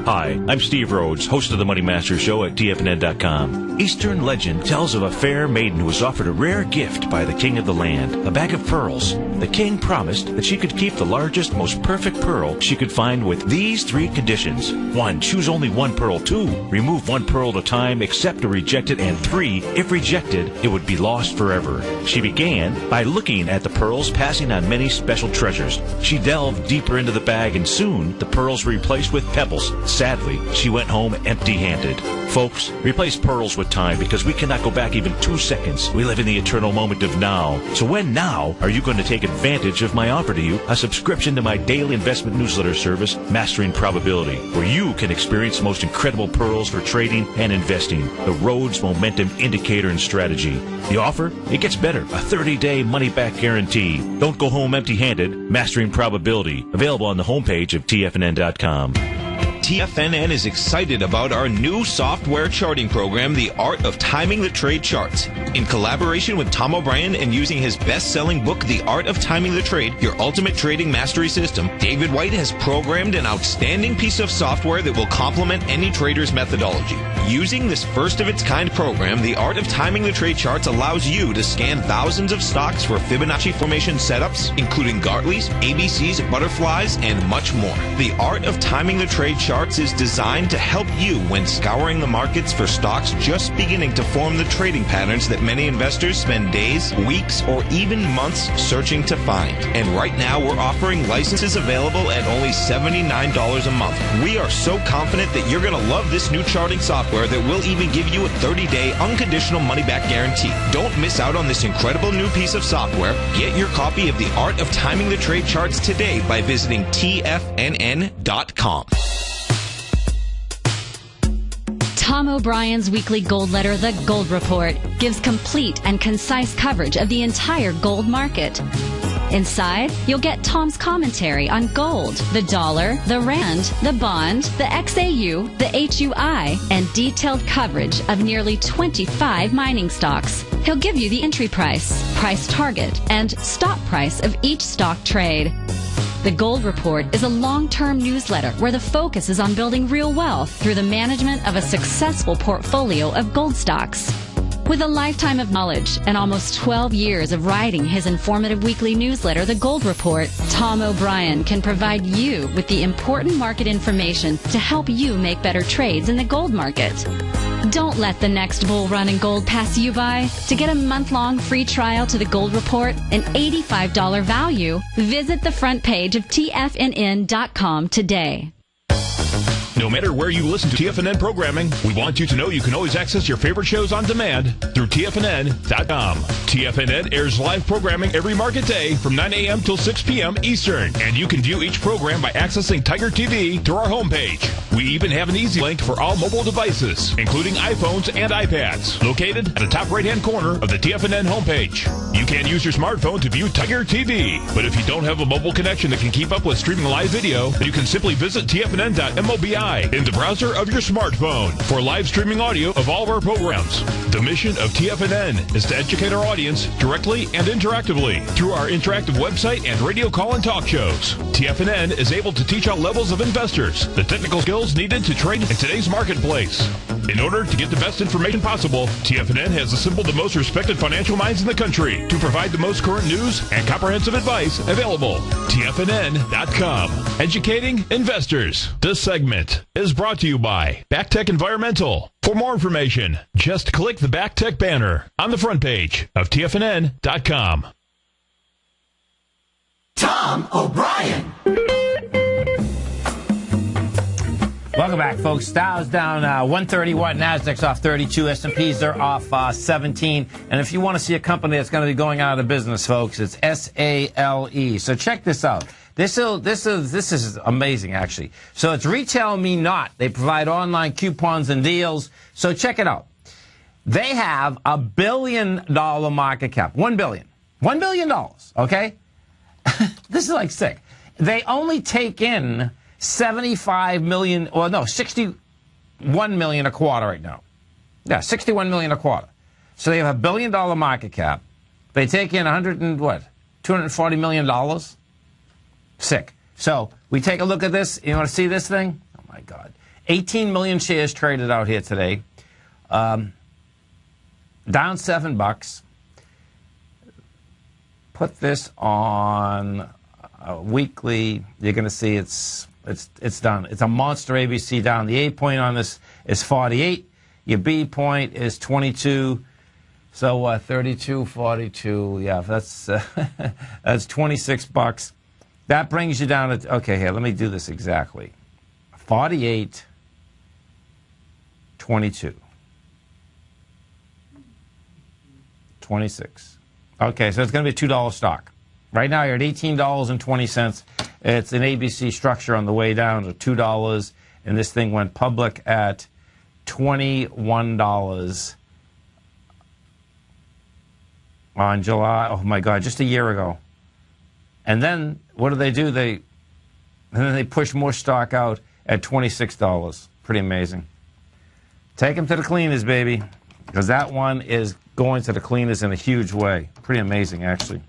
Hi, I'm Steve Rhodes, host of the Money Master Show at TFNN.com. Eastern legend tells of a fair maiden who was offered a rare gift by the king of the land, a bag of pearls. The king promised that she could keep the largest, most perfect pearl she could find with these 3 conditions. 1, choose only 1 pearl. 2, remove 1 pearl at a time, accept or reject it. And 3, if rejected, it would be lost forever. She began by looking at the pearls, passing on many special treasures. She delved deeper into the bag, and soon the pearls were replaced with pebbles. Sadly, she went home empty-handed. Folks, replace pearls with time, because we cannot go back even 2 seconds. We live in the eternal moment of now. So when now are you going to take advantage of my offer to you, a subscription to my daily investment newsletter service, Mastering Probability, where you can experience the most incredible pearls for trading and investing, the Rhodes Momentum Indicator and Strategy. The offer? It gets better. A 30-day money-back guarantee. Don't go home empty-handed. Mastering Probability. Available on the homepage of TFNN.com. TFNN is excited about our new software charting program, The Art of Timing the Trade Charts. In collaboration with Tom O'Brien and using his best-selling book, The Art of Timing the Trade, Your Ultimate Trading Mastery System, David White has programmed an outstanding piece of software that will complement any trader's methodology. Using this first-of-its-kind program, The Art of Timing the Trade Charts allows you to scan thousands of stocks for Fibonacci formation setups, including Gartleys, ABCs, butterflies, and much more. The Art of Timing the Trade Charts is designed to help you when scouring the markets for stocks just beginning to form the trading patterns that many investors spend days, weeks, or even months searching to find. And right now, we're offering licenses available at only $79 a month. We are so confident that you're going to love this new charting software that will even give you a 30-day unconditional money-back guarantee. Don't miss out on this incredible new piece of software. Get your copy of The Art of Timing the Trade Charts today by visiting TFNN.com. Tom O'Brien's weekly gold letter, The Gold Report, gives complete and concise coverage of the entire gold market. Inside, you'll get Tom's commentary on gold, the dollar, the rand, the bond, the XAU, the HUI, and detailed coverage of nearly 25 mining stocks. He'll give you the entry price, price target, and stop price of each stock trade. The Gold Report is a long-term newsletter where the focus is on building real wealth through the management of a successful portfolio of gold stocks. With a lifetime of knowledge and almost 12 years of writing his informative weekly newsletter, The Gold Report, Tom O'Brien can provide you with the important market information to help you make better trades in the gold market. Don't let the next bull run in gold pass you by. To get a month-long free trial to The Gold Report, an $85 value, visit the front page of TFNN.com today. No matter where you listen to TFNN programming, we want you to know you can always access your favorite shows on demand through TFNN.com. TFNN airs live programming every market day from 9 a.m. till 6 p.m. Eastern, and you can view each program by accessing Tiger TV through our homepage. We even have an easy link for all mobile devices, including iPhones and iPads, located at the top right-hand corner of the TFNN homepage. You can use your smartphone to view Tiger TV, but if you don't have a mobile connection that can keep up with streaming live video, then you can simply visit TFNN.mobi TFNN.I in the browser of your smartphone for live streaming audio of all of our programs. The mission of TFNN is to educate our audience directly and interactively through our interactive website and radio call and talk shows. TFNN is able to teach all levels of investors the technical skills needed to trade in today's marketplace. In order to get the best information possible, TFNN has assembled the most respected financial minds in the country to provide the most current news and comprehensive advice available. TFNN.com. Educating investors. This segment is brought to you by BackTech Environmental. For more information, just click the BackTech banner on the front page of TFNN.com. Tom O'Brien. Welcome back, folks. Dow's down 131, Nasdaq's off 32, S&Ps are off 17. And if you want to see a company that's going to be going out of business, folks, it's SALE. So check this out. This is amazing, actually. So it's Retail Me Not. They provide online coupons and deals. So check it out. They have $1 billion market cap. $1 billion. $1 billion, okay? This is like sick. They only take in 75 million, or no, 61 million a quarter right now. Yeah, 61 million a quarter. So they have $1 billion market cap. They take in $240 million. Sick. So we take a look at this. You want to see this thing? Oh my God. 18 million shares traded out here today. Down $7. Put this on weekly. You're going to see it's done. It's a monster ABC down. The A point on this is 48. Your B point is 22. So 32, 42. Yeah, that's that's $26. That brings you down to, okay, here, let me do this exactly. 48, 22. 26. Okay, so it's going to be a $2 stock. Right now, you're at $18.20. It's an ABC structure on the way down to $2, and this thing went public at $21 on July. Oh my God, just a year ago. And then what do? And then they push more stock out at $26. Pretty amazing. Take them to the cleaners, baby, because that one is going to the cleaners in a huge way. Pretty amazing, actually.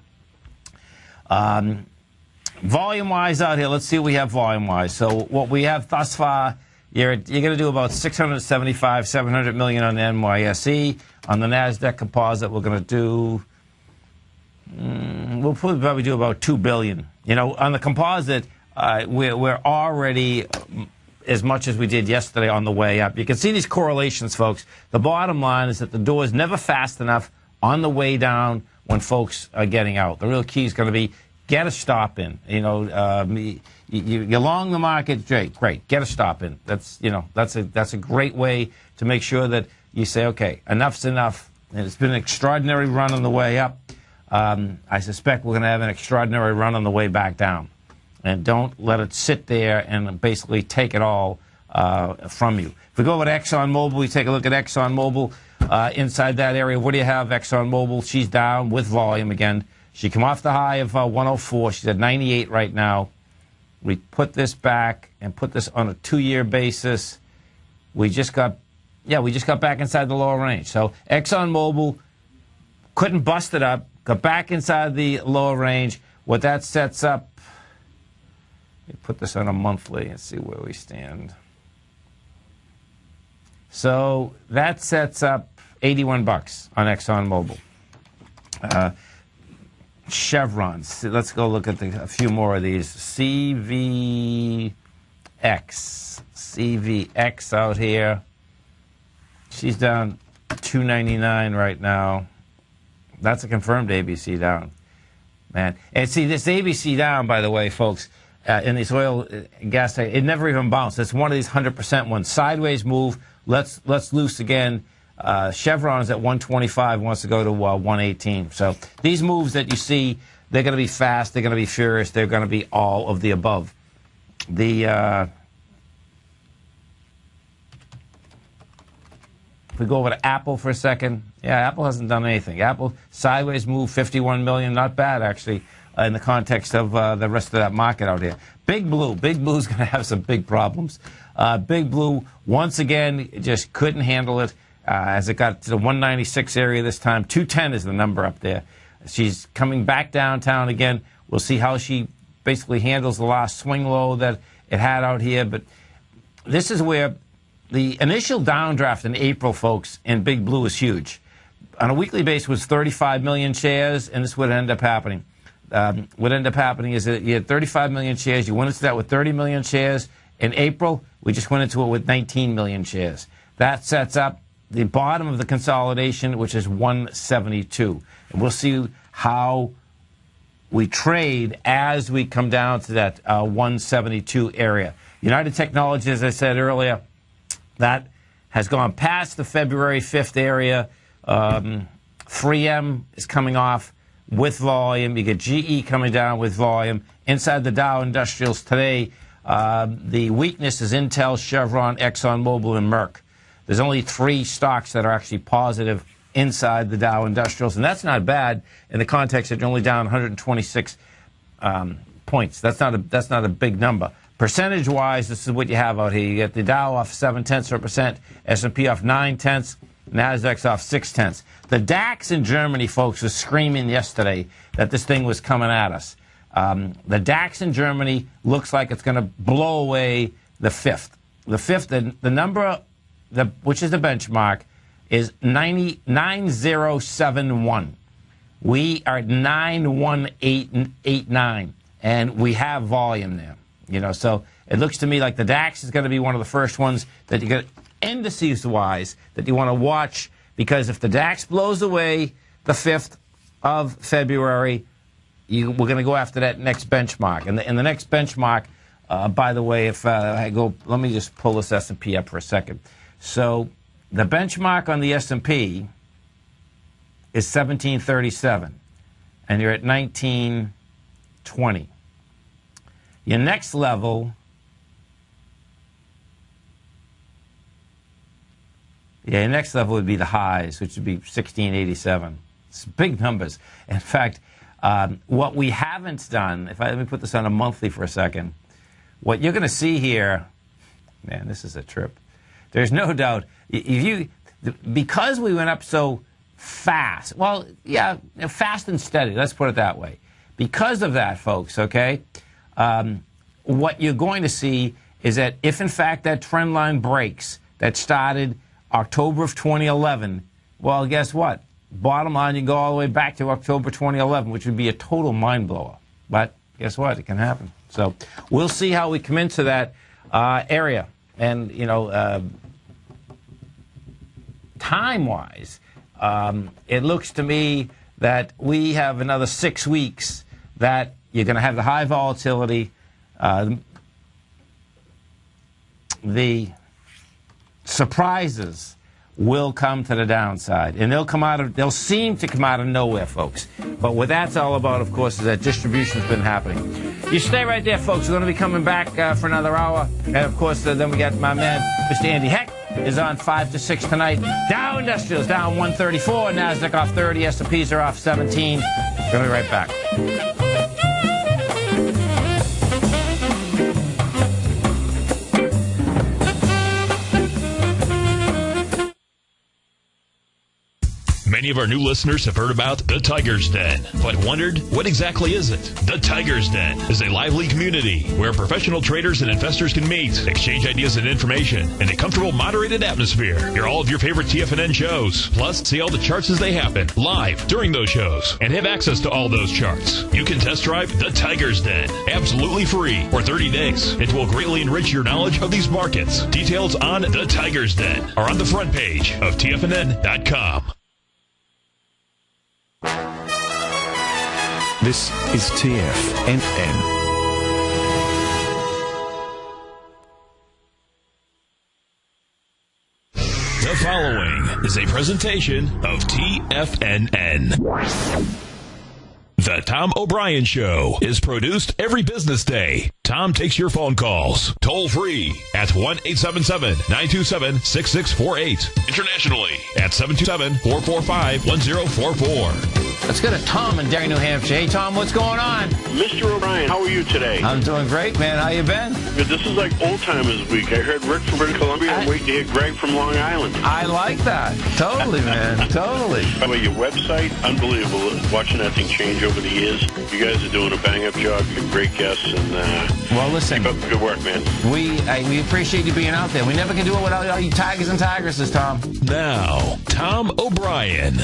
Volume-wise out here, let's see what we have volume-wise. So what we have thus far, you're going to do about 675, 700 million on the NYSE. On the NASDAQ composite, we're going to do, we'll probably do about 2 billion. You know, on the composite, we're already as much as we did yesterday on the way up. You can see these correlations, folks. The bottom line is that the door is never fast enough on the way down when folks are getting out. The real key is going to be get a stop in. You know, you long the market, great. Get a stop in. That's, you know, that's a great way to make sure that you say, okay, enough's enough. And it's been an extraordinary run on the way up. I suspect we're going to have an extraordinary run on the way back down. And don't let it sit there and basically take it all from you. If we go over to ExxonMobil, we take a look at ExxonMobil. Inside that area, what do you have? ExxonMobil, she's down with volume again. She came off the high of 104. She's at 98 right now. We put this back and put this on a 2-year basis. We just got back inside the lower range. So ExxonMobil couldn't bust it up, got back inside the lower range. What that sets up, let me put this on a monthly and see where we stand. So that sets up $81 on ExxonMobil. Chevron. Let's go look at a few more of these. CVX out here. She's down $2.99 right now. That's a confirmed ABC down, man. And see, this ABC down, by the way, folks, in this oil and gas, it never even bounced. It's one of these 100% ones. Sideways move. Let's loose again. Chevron is at 125, wants to go to 118. So these moves that you see, they're going to be fast, they're going to be furious, they're going to be all of the above. If we go over to Apple for a second, yeah, Apple hasn't done anything. Apple sideways move, 51 million, not bad actually, in the context of the rest of that market out here. Big Blue's going to have some big problems. Big Blue, once again, just couldn't handle it as it got to the 196 area this time. 210 is the number up there. She's coming back downtown again. We'll see how she basically handles the last swing low that it had out here. But this is where the initial downdraft in April, folks, in Big Blue is huge. On a weekly basis was 35 million shares, and this would end up happening. What ended up happening is that you had 35 million shares. You went into that with 30 million shares. In April, we just went into it with 19 million shares. That sets up the bottom of the consolidation, which is 172. And we'll see how we trade as we come down to that 172 area. United Technologies, as I said earlier, that has gone past the February 5th area. 3M is coming off with volume. You get GE coming down with volume. Inside the Dow Industrials today, the weakness is Intel, Chevron, ExxonMobil, and Merck. There's only 3 stocks that are actually positive inside the Dow Industrials, and that's not bad in the context that you're only down 126 points. That's not a big number. Percentage-wise, this is what you have out here. You get the Dow off 0.7%, S&P off 0.9%, NASDAQ's off 0.6%. The DAX in Germany, folks, was screaming yesterday that this thing was coming at us. The DAX in Germany looks like it's going to blow away the 5th. The 5th, the number, which is the benchmark, is 9071. We are at 91889, and we have volume there. You know, so it looks to me like the DAX is going to be one of the first ones that you get indices-wise that you want to watch, because if the DAX blows away the 5th of February, we're going to go after that next benchmark. And the next benchmark, by the way, if I go, let me just pull this S&P up for a second. So the benchmark on the S&P is 1737, and you're at 1920. Your next level, your next level would be the highs, which would be 1687. It's big numbers. In fact, what we haven't done, let me put this on a monthly for a second, what you're going to see here, man, this is a trip. There's no doubt, because we went up so fast, well, yeah, fast and steady, let's put it that way. Because of that, folks, okay, what you're going to see is that if, in fact, that trend line breaks that started October of 2011, well, guess what? Bottom line, you can go all the way back to October 2011, which would be a total mind blower. But guess what? It can happen. So we'll see how we come into that area. And, you know, time-wise, it looks to me that we have another 6 weeks that you're going to have the high volatility. The surprises will come to the downside, and they'll seem to come out of nowhere, folks. But what that's all about, of course, is that distribution's been happening. You stay right there, folks. We're going to be coming back for another hour, and of course, then we got my man, Mr. Andy Heck, is on 5 to 6 tonight. Dow Industrials down 134, NASDAQ off 30, S&Ps are off 17. We're going to be right back. Many of our new listeners have heard about The Tiger's Den, but wondered, what exactly is it? The Tiger's Den is a lively community where professional traders and investors can meet, exchange ideas and information in a comfortable, moderated atmosphere. Hear all of your favorite TFNN shows, plus see all the charts as they happen, live during those shows, and have access to all those charts. You can test drive The Tiger's Den, absolutely free, for 30 days. It will greatly enrich your knowledge of these markets. Details on The Tiger's Den are on the front page of TFNN.com. This is TFNN. The following is a presentation of TFNN. The Tom O'Brien Show is produced every business day. Tom takes your phone calls toll free at 1-877-927-6648. Internationally at 727-445-1044. Let's go to Tom in Derry, New Hampshire. Hey, Tom, what's going on? Mr. O'Brien, how are you today? I'm doing great, man. How you been? Good. This is like old timers week. I heard Rick from British Columbia. I'm waiting to hear Greg from Long Island. I like that. Totally, man. Totally. How about your website? Unbelievable. Watching that thing change over the years. You guys are doing a bang-up job. You're great guests. And well, listen. Keep up the good work, man. We appreciate you being out there. We never can do it without all you tigers and tigresses, Tom. Now, Tom O'Brien.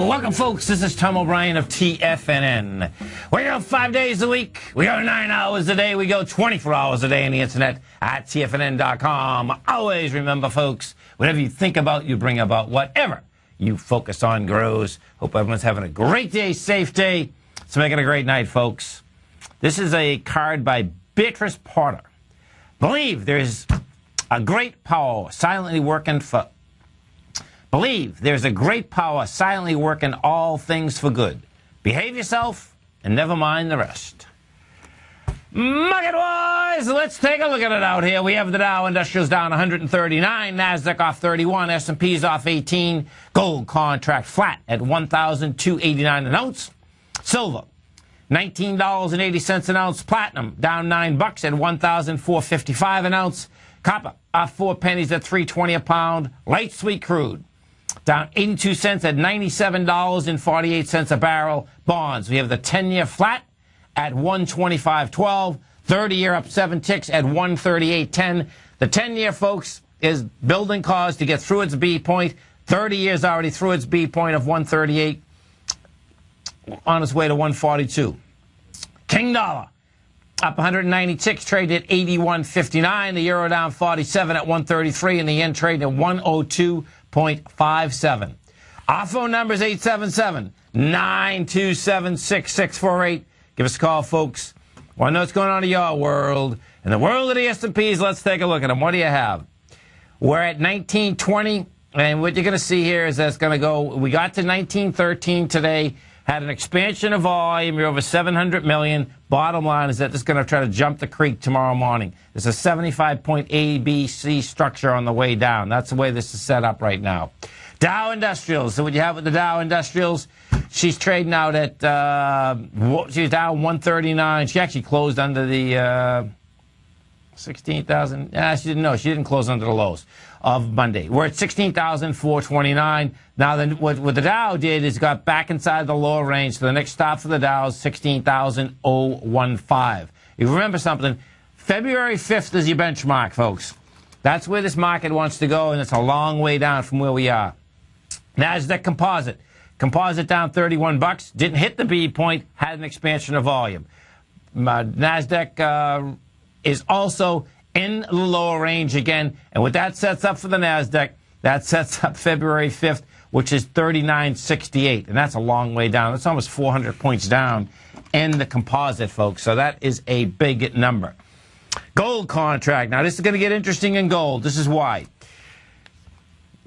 Welcome, folks. This is Tom O'Brien of TFNN. We go 5 days a week. We go 9 hours a day. We go 24 hours a day on the internet at TFNN.com. Always remember, folks, whatever you think about, you bring about. Whatever you focus on grows. Hope everyone's having a great day, safe day. Let's make it a great night, folks. This is a card by Beatrice Porter. Believe there's a great power silently working for... Believe there's a great power silently working all things for good. Behave yourself and never mind the rest. Market-wise, let's take a look at it out here. We have the Dow Industrials down 139, NASDAQ off 31, S&P's off 18, gold contract flat at $1,289 an ounce. Silver, $19.80 an ounce. Platinum down $9 at $1,455 an ounce. Copper off 4 pennies at $3.20 a pound. Light sweet crude down 82 cents at $97.48 a barrel. Bonds, we have the 10-year flat at 125.12. 30-year up 7 ticks at 138.10. The 10-year, folks, is building cause to get through its B point. 30 years already through its B point of 138, on its way to 142. King dollar up 196, traded at 81.59. The euro down 47 at 133, and the yen trading at 102.57. Our phone number is 877-927-6648. Give us a call, folks. Want to know what's going on in your world. In the world of the S&Ps, let's take a look at them. What do you have? We're at 1920, and what you're going to see here is that's going to go, we got to 1913 today, had an expansion of volume. You're over 700 million. Bottom line is that this is going to try to jump the creek tomorrow morning. There's a 75-point ABC structure on the way down. That's the way this is set up right now. Dow Industrials. So what you have with the Dow Industrials, she's trading out at, she's down 139. She actually closed under the 16,000. She didn't close under the lows of Monday. We're at 16,429. Now, what the Dow did is got back inside the lower range. So the next stop for the Dow is 16,015. You remember something, February 5th is your benchmark, folks. That's where this market wants to go, and it's a long way down from where we are. NASDAQ Composite. Composite down 31 bucks. Didn't hit the B point, had an expansion of volume. NASDAQ is also in the lower range again. And what that sets up for the NASDAQ, that sets up February 5th, which is 39.68. And that's a long way down. That's almost 400 points down in the composite, folks. So that is a big number. Gold contract. Now, this is going to get interesting in gold. This is why.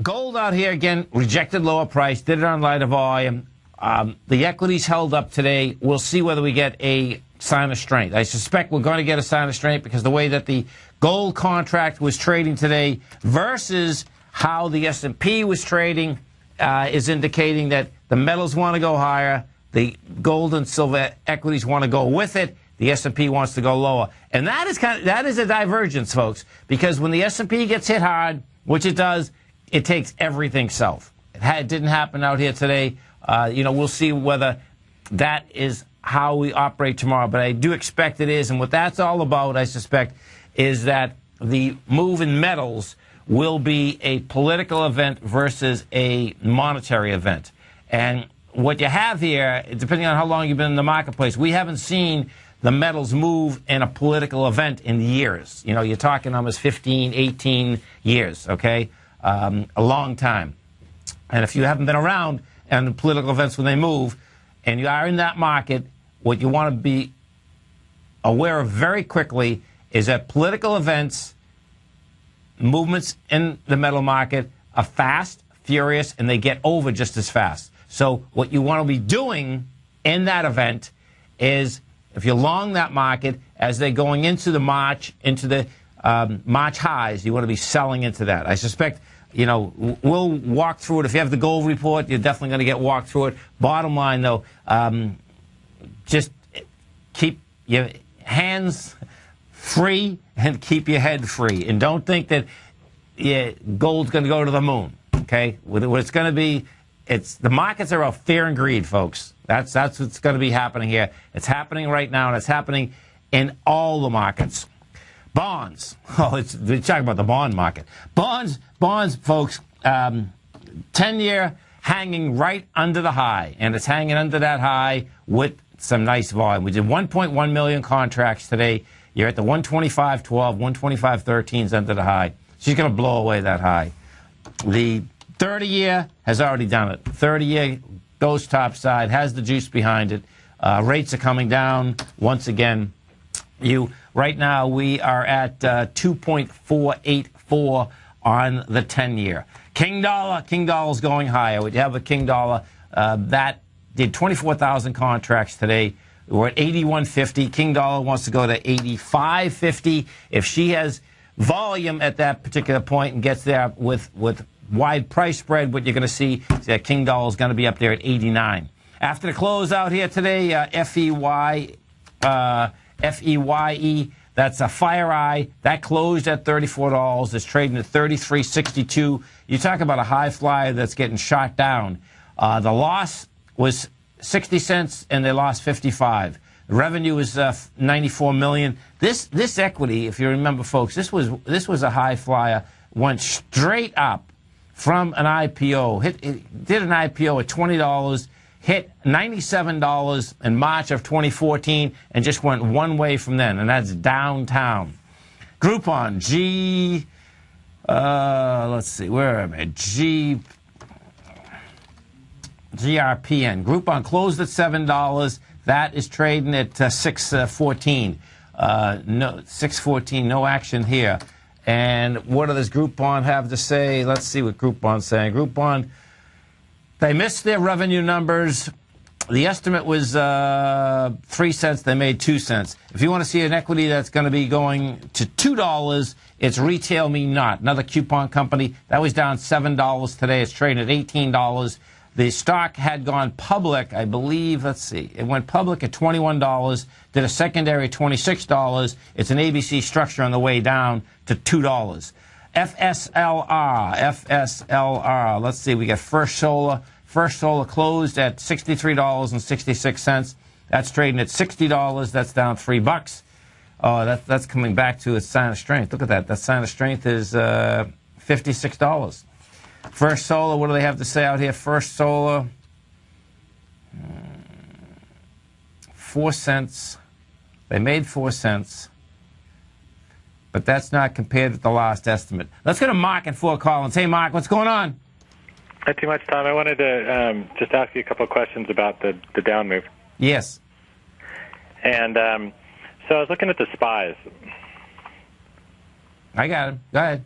Gold out here, again, rejected lower price, did it on lighter volume. The equities held up today. We'll see whether we get a sign of strength. I suspect we're going to get a sign of strength because the way that the gold contract was trading today versus how the S&P was trading is indicating that the metals want to go higher, the gold and silver equities want to go with it, the S&P wants to go lower. And that is a divergence, folks, because when the S&P gets hit hard, which it does, it takes everything south. It didn't happen out here today. We'll see whether that is how we operate tomorrow, but I do expect it is. And what that's all about, I suspect, is that the move in metals will be a political event versus a monetary event. And what you have here, depending on how long you've been in the marketplace, we haven't seen the metals move in a political event in years. You're talking almost 15, 18 years, okay? A long time. And if you haven't been around and the political events when they move, and you are in that market, what you want to be aware of very quickly is that political events movements in the metal market are fast, furious, and they get over just as fast. So what you want to be doing in that event is, if you're long that market, as they're going into the March highs, you want to be selling into that. I suspect, we'll walk through it. If you have the gold report, you're definitely going to get walked through it. Bottom line, though, just keep your hands free and keep your head free. And don't think that gold's going to go to the moon, okay? What it's going to be, the markets are about fear and greed, folks. That's what's going to be happening here. It's happening right now, and it's happening in all the markets. Bonds. They're talking about the bond market. Bonds, folks, 10-year hanging right under the high, and it's hanging under that high with some nice volume. We did 1.1 million contracts today. You're at the 125.12, 125.13 is under the high. She's going to blow away that high. The 30-year has already done it. 30-year goes topside, has the juice behind it. Rates are coming down once again. Right now we are at 2.484 on the 10-year. King dollar's going higher. We have a king dollar that did 24,000 contracts today. We're at 81.50. King dollar wants to go to 85.50. If she has volume at that particular point and gets there with wide price spread, what you're going to see is that king dollar is going to be up there at 89. After the close out here today, FEYE, that's a FireEye. That closed at $34. It's trading at $33.62. You talk about a high flyer that's getting shot down. The loss was 60 cents, and they lost 55. The revenue was 94 million. This equity, if you remember, folks, this was a high flyer. Went straight up from an IPO. It did an IPO at $20. Hit $97 in March of 2014 and just went one way from then, and that's downtown. Groupon, let's see, where am I? GRPN. Groupon closed at $7. That is trading at $6.14. No, $6.14. No action here. And what does Groupon have to say? Let's see what Groupon's saying. Groupon, they missed their revenue numbers. The estimate was 3 cents. They made 2 cents. If you want to see an equity that's going to be going to $2, it's Retail Me Not, another coupon company. That was down $7 today. It's trading at $18. The stock had gone public, I believe, let's see. It went public at $21, did a secondary at $26. It's an ABC structure on the way down to $2. FSLR. Let's see, we got First Solar. First Solar closed at $63.66. That's trading at $60. That's down $3. Oh, that's coming back to its sign of strength. Look at that. That sign of strength is $56. First Solar, what do they have to say out here? First Solar, 4 cents. They made 4 cents. But that's not compared with the last estimate. Let's go to Mark at Fort Collins. Hey, Mark, what's going on? Not too much, Tom. I wanted to just ask you a couple of questions about the down move. Yes. And so I was looking at the SPYs. I got him. Go ahead.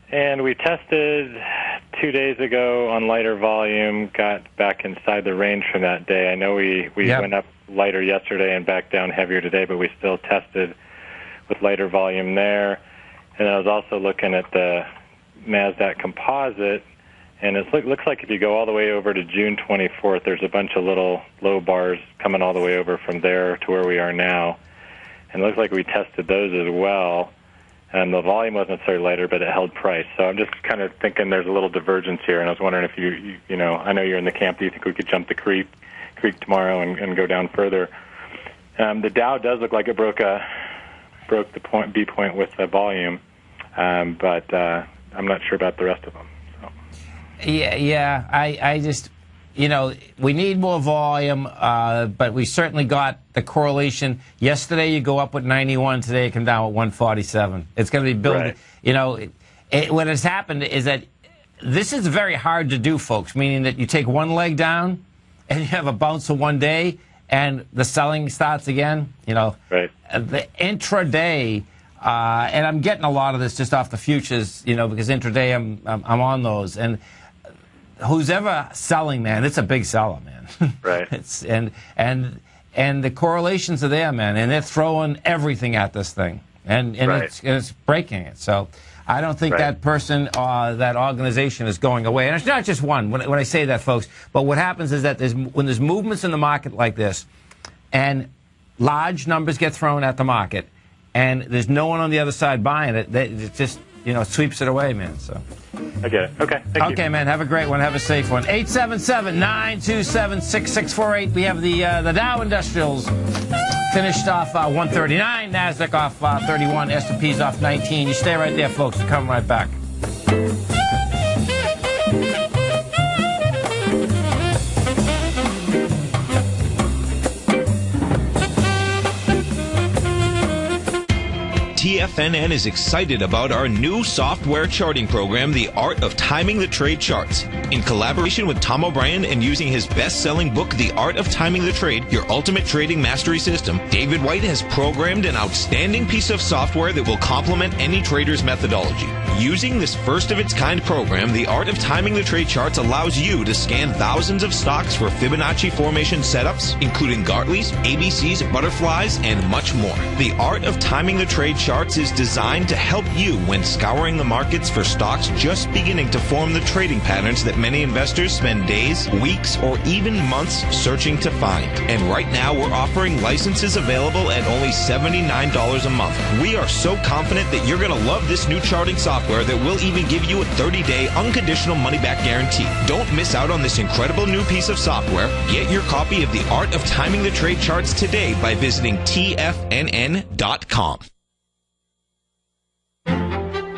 And we tested 2 days ago on lighter volume, got back inside the range from that day. I know we went up lighter yesterday and back down heavier today, but we still tested with lighter volume there. And I was also looking at the NASDAQ composite, and it looks like if you go all the way over to June 24th, there's a bunch of little low bars coming all the way over from there to where we are now. And it looks like we tested those as well. And the volume wasn't necessarily lighter, but it held price. So I'm just kind of thinking there's a little divergence here, and I was wondering if you I know you're in the camp. Do you think we could jump the creek tomorrow and go down further? The Dow does look like it broke the B point with the volume, but I'm not sure about the rest of them. So. Yeah. I just, we need more volume, but we certainly got the correlation. Yesterday you go up with 91, today you come down with 147. It's going to be building. Right. What has happened is that this is very hard to do, folks, meaning that you take one leg down and you have a bounce of one day and the selling starts again. Right. The intraday And I'm getting a lot of this just off the futures, because intraday I'm on those. And who's ever selling, man, it's a big seller, man. Right. And the correlations are there, man, and they're throwing everything at this thing, and it's breaking it. So I don't think that person, that organization is going away. And it's not just one, when I say that, folks. But what happens is that when there's movements in the market like this, and large numbers get thrown at the market, and there's no one on the other side buying it, it just, sweeps it away, man. So I get it. Okay, thank you. Okay, man, have a great one. Have a safe one. 877-927-6648. We have the Dow Industrials finished off 139, NASDAQ off 31, S&P's off 19. You stay right there, folks. We'll come right back. TFNN is excited about our new software charting program, The Art of Timing the Trade Charts. In collaboration with Tom O'Brien and using his best-selling book, The Art of Timing the Trade, Your Ultimate Trading Mastery System, David White has programmed an outstanding piece of software that will complement any trader's methodology. Using this first-of-its-kind program, The Art of Timing the Trade Charts allows you to scan thousands of stocks for Fibonacci formation setups, including Gartleys, ABCs, butterflies, and much more. The Art of Timing the Trade Charts is designed to help you when scouring the markets for stocks just beginning to form the trading patterns that many investors spend days, weeks, or even months searching to find. And right now, we're offering licenses available at only $79 a month. We are so confident that you're going to love this new charting software that will even give you a 30-day unconditional money-back guarantee. Don't miss out on this incredible new piece of software. Get your copy of The Art of Timing the Trade Charts today by visiting TFNN.com.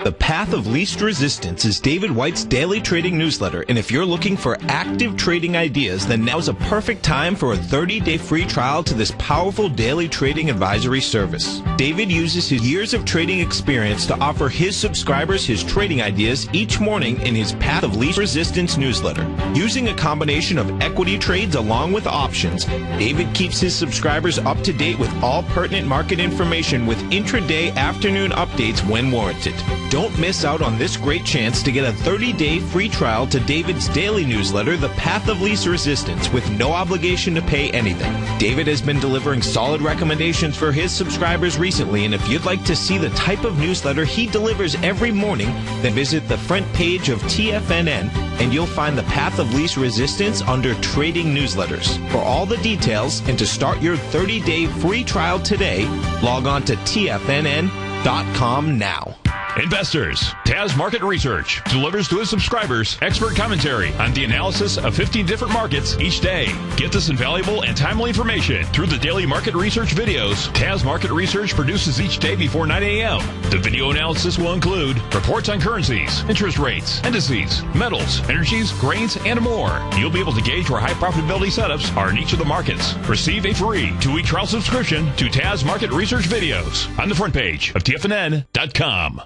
The Path of Least Resistance is David White's daily trading newsletter, and if you're looking for active trading ideas, then now's a perfect time for a 30-day free trial to this powerful daily trading advisory service. David uses his years of trading experience to offer his subscribers his trading ideas each morning in his Path of Least Resistance newsletter. Using a combination of equity trades along with options, David keeps his subscribers up to date with all pertinent market information with intraday afternoon updates when warranted. Don't miss out on this great chance to get a 30-day free trial to David's daily newsletter, The Path of Least Resistance, with no obligation to pay anything. David has been delivering solid recommendations for his subscribers recently, and if you'd like to see the type of newsletter he delivers every morning, then visit the front page of TFNN, and you'll find The Path of Least Resistance under Trading Newsletters. For all the details and to start your 30-day free trial today, log on to TFNN.com now. Investors, Taz Market Research delivers to his subscribers expert commentary on the analysis of 15 different markets each day. Get this invaluable and timely information through the daily market research videos Taz Market Research produces each day before 9 a.m. The video analysis will include reports on currencies, interest rates, indices, metals, energies, grains, and more. You'll be able to gauge where high profitability setups are in each of the markets. Receive a free 2-week trial subscription to Taz Market Research videos on the front page of TFNN.com.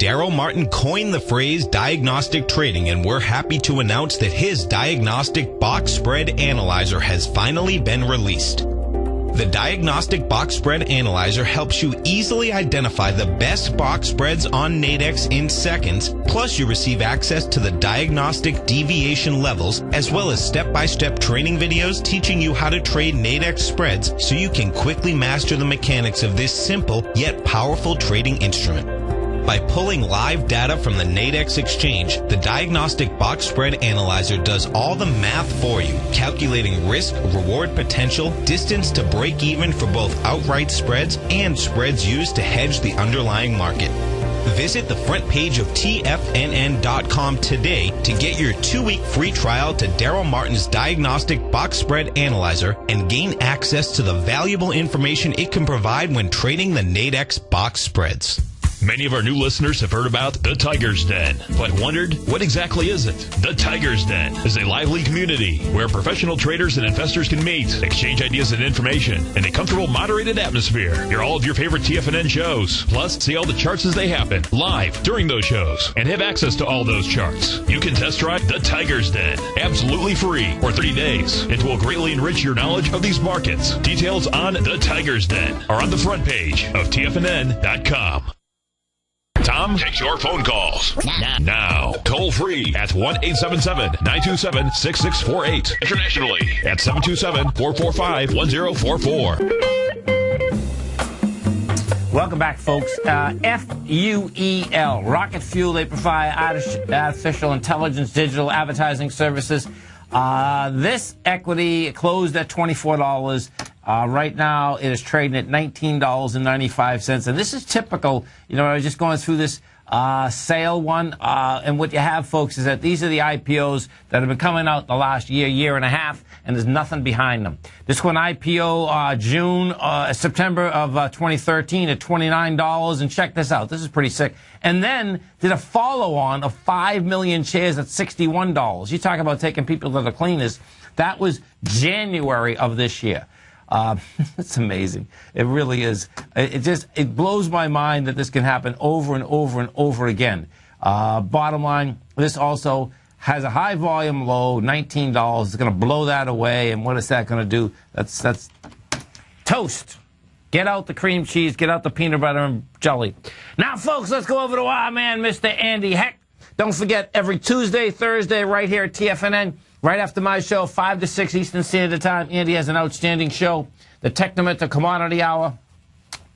Daryl Martin coined the phrase diagnostic trading, and we're happy to announce that his diagnostic box spread analyzer has finally been released. The Diagnostic Box Spread Analyzer helps you easily identify the best box spreads on Nadex in seconds, plus you receive access to the diagnostic deviation levels, as well as step-by-step training videos teaching you how to trade Nadex spreads so you can quickly master the mechanics of this simple yet powerful trading instrument. By pulling live data from the Nadex exchange, the Diagnostic Box Spread Analyzer does all the math for you, calculating risk, reward potential, distance to break even for both outright spreads and spreads used to hedge the underlying market. Visit the front page of TFNN.com today to get your 2-week free trial to Daryl Martin's Diagnostic Box Spread Analyzer and gain access to the valuable information it can provide when trading the Nadex box spreads. Many of our new listeners have heard about the Tiger's Den, but wondered, what exactly is it? The Tiger's Den is a lively community where professional traders and investors can meet, exchange ideas and information in a comfortable, moderated atmosphere. Hear all of your favorite TFNN shows, plus see all the charts as they happen live during those shows, and have access to all those charts. You can test drive the Tiger's Den absolutely free for 30 days. It will greatly enrich your knowledge of these markets. Details on the Tiger's Den are on the front page of TFNN.com. Tom takes your phone calls now. Toll free at 1-877-927-6648. Internationally at 727-445-1044. Welcome back, folks. FUEL, Rocket Fuel. They provide artificial intelligence digital advertising services. This equity closed at $24. Right now, it is trading at $19.95. And this is typical. You know, I was just going through this sale one. And what you have, folks, is that these are the IPOs that have been coming out the last year and a half, and there's nothing behind them. This one IPO September of 2013 at $29. And check this out. This is pretty sick. And then did a follow-on of 5 million shares at $61. You talk about taking people to the cleaners. That was January of this year. It's amazing. It really is. It blows my mind that this can happen over and over and over again. Bottom line, this also has a high volume low, $19. It's going to blow that away. And what is that going to do? That's toast. Get out the cream cheese. Get out the peanut butter and jelly. Now, folks, let's go over to our man, Mr. Andy Hecht. Don't forget, every Tuesday, Thursday, right here at TFNN, right after my show, 5 to 6 Eastern Standard Time. Andy has an outstanding show, the Technometer Commodity Hour.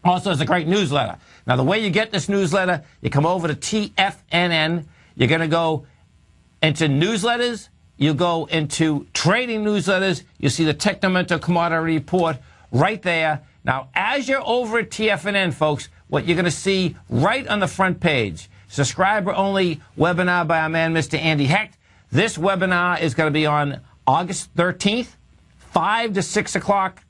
Also has a great newsletter. Now, the way you get this newsletter, you come over to TFNN. You're going to go into newsletters. You go into trading newsletters. You see the Technometer Commodity Report right there. Now, as you're over at TFNN, folks, what you're going to see right on the front page, subscriber-only webinar by our man, Mr. Andy Hecht. This webinar is going to be on August 13th, 5 to 6 o'clock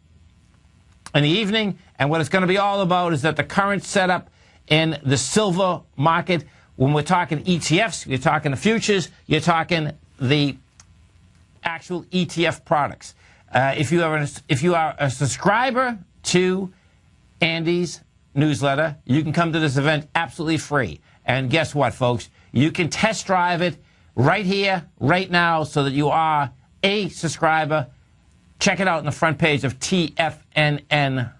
in the evening. And what it's going to be all about is that the current setup in the silver market, when we're talking ETFs, you're talking the futures, you're talking the actual ETF products. If you are a subscriber to Andy's newsletter, you can come to this event absolutely free. And guess what, folks? You can test drive it right here, right now, so that you are a subscriber. Check it out on the front page of TFNN.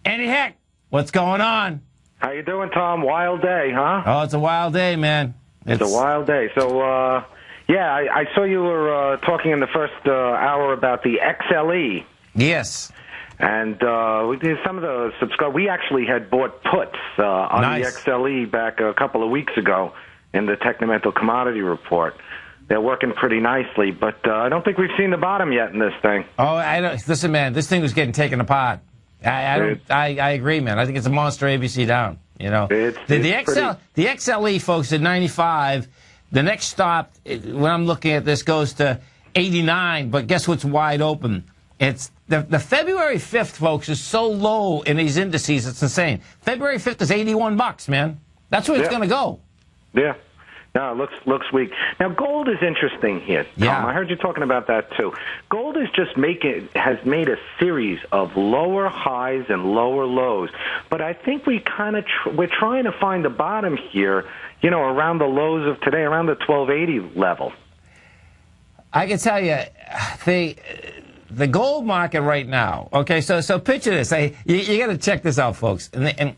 Andy Hecht, what's going on? How you doing, Tom? Wild day, huh? Oh, it's a wild day, man. It's a wild day. So, yeah, I saw you were talking in the first hour about the XLE. Yes. And we did some of the subscribers. We actually had bought puts on the XLE back a couple of weeks ago in the Technomental Commodity Report. They're working pretty nicely, but I don't think we've seen the bottom yet in this thing. Oh, listen, man, this thing was getting taken apart. I agree, man. I think it's a monster ABC down. You know, the XLE, folks, at 95. The next stop, when I'm looking at this, goes to 89. But guess what's wide open? It's the February 5th, folks, is so low in these indices. It's insane. February 5th is $81, man. That's where it's going to go. Yeah. No, it looks weak. Now, gold is interesting here, Tom. Yeah. I heard you talking about that, too. Gold is just has made a series of lower highs and lower lows. But I think we we're trying to find the bottom here, you know, around the lows of today, around the 1280 level. I can tell you, the gold market right now, okay, so picture this. You got to check this out, folks. And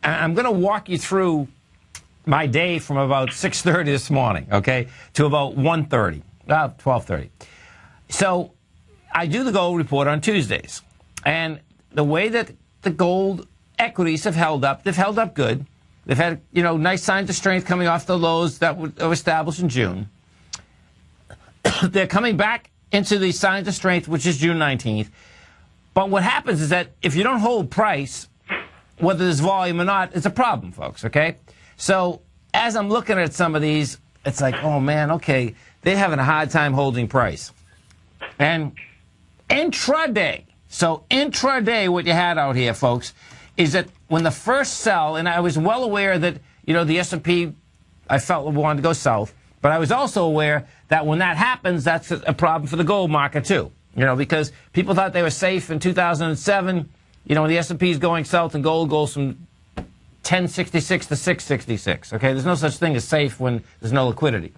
I'm going to walk you through my day from about 6:30 this morning, okay, to about 1:30, 12:30. So I do the gold report on Tuesdays. And the way that the gold equities have held up, they've held up good. They've had, you know, nice signs of strength coming off the lows that were established in June. They're coming back into the signs of strength, which is June 19th. But what happens is that if you don't hold price, whether there's volume or not, it's a problem, folks, okay? So as I'm looking at some of these, it's like, oh, man, okay, they're having a hard time holding price. And intraday, what you had out here, folks, is that when the first sell, and I was well aware that, the S&P, I felt wanted to go south, but I was also aware that when that happens, that's a problem for the gold market too. Because people thought they were safe in 2007. When the S&P is going south and gold goes from 1066 to 666. Okay, there's no such thing as safe when there's no liquidity.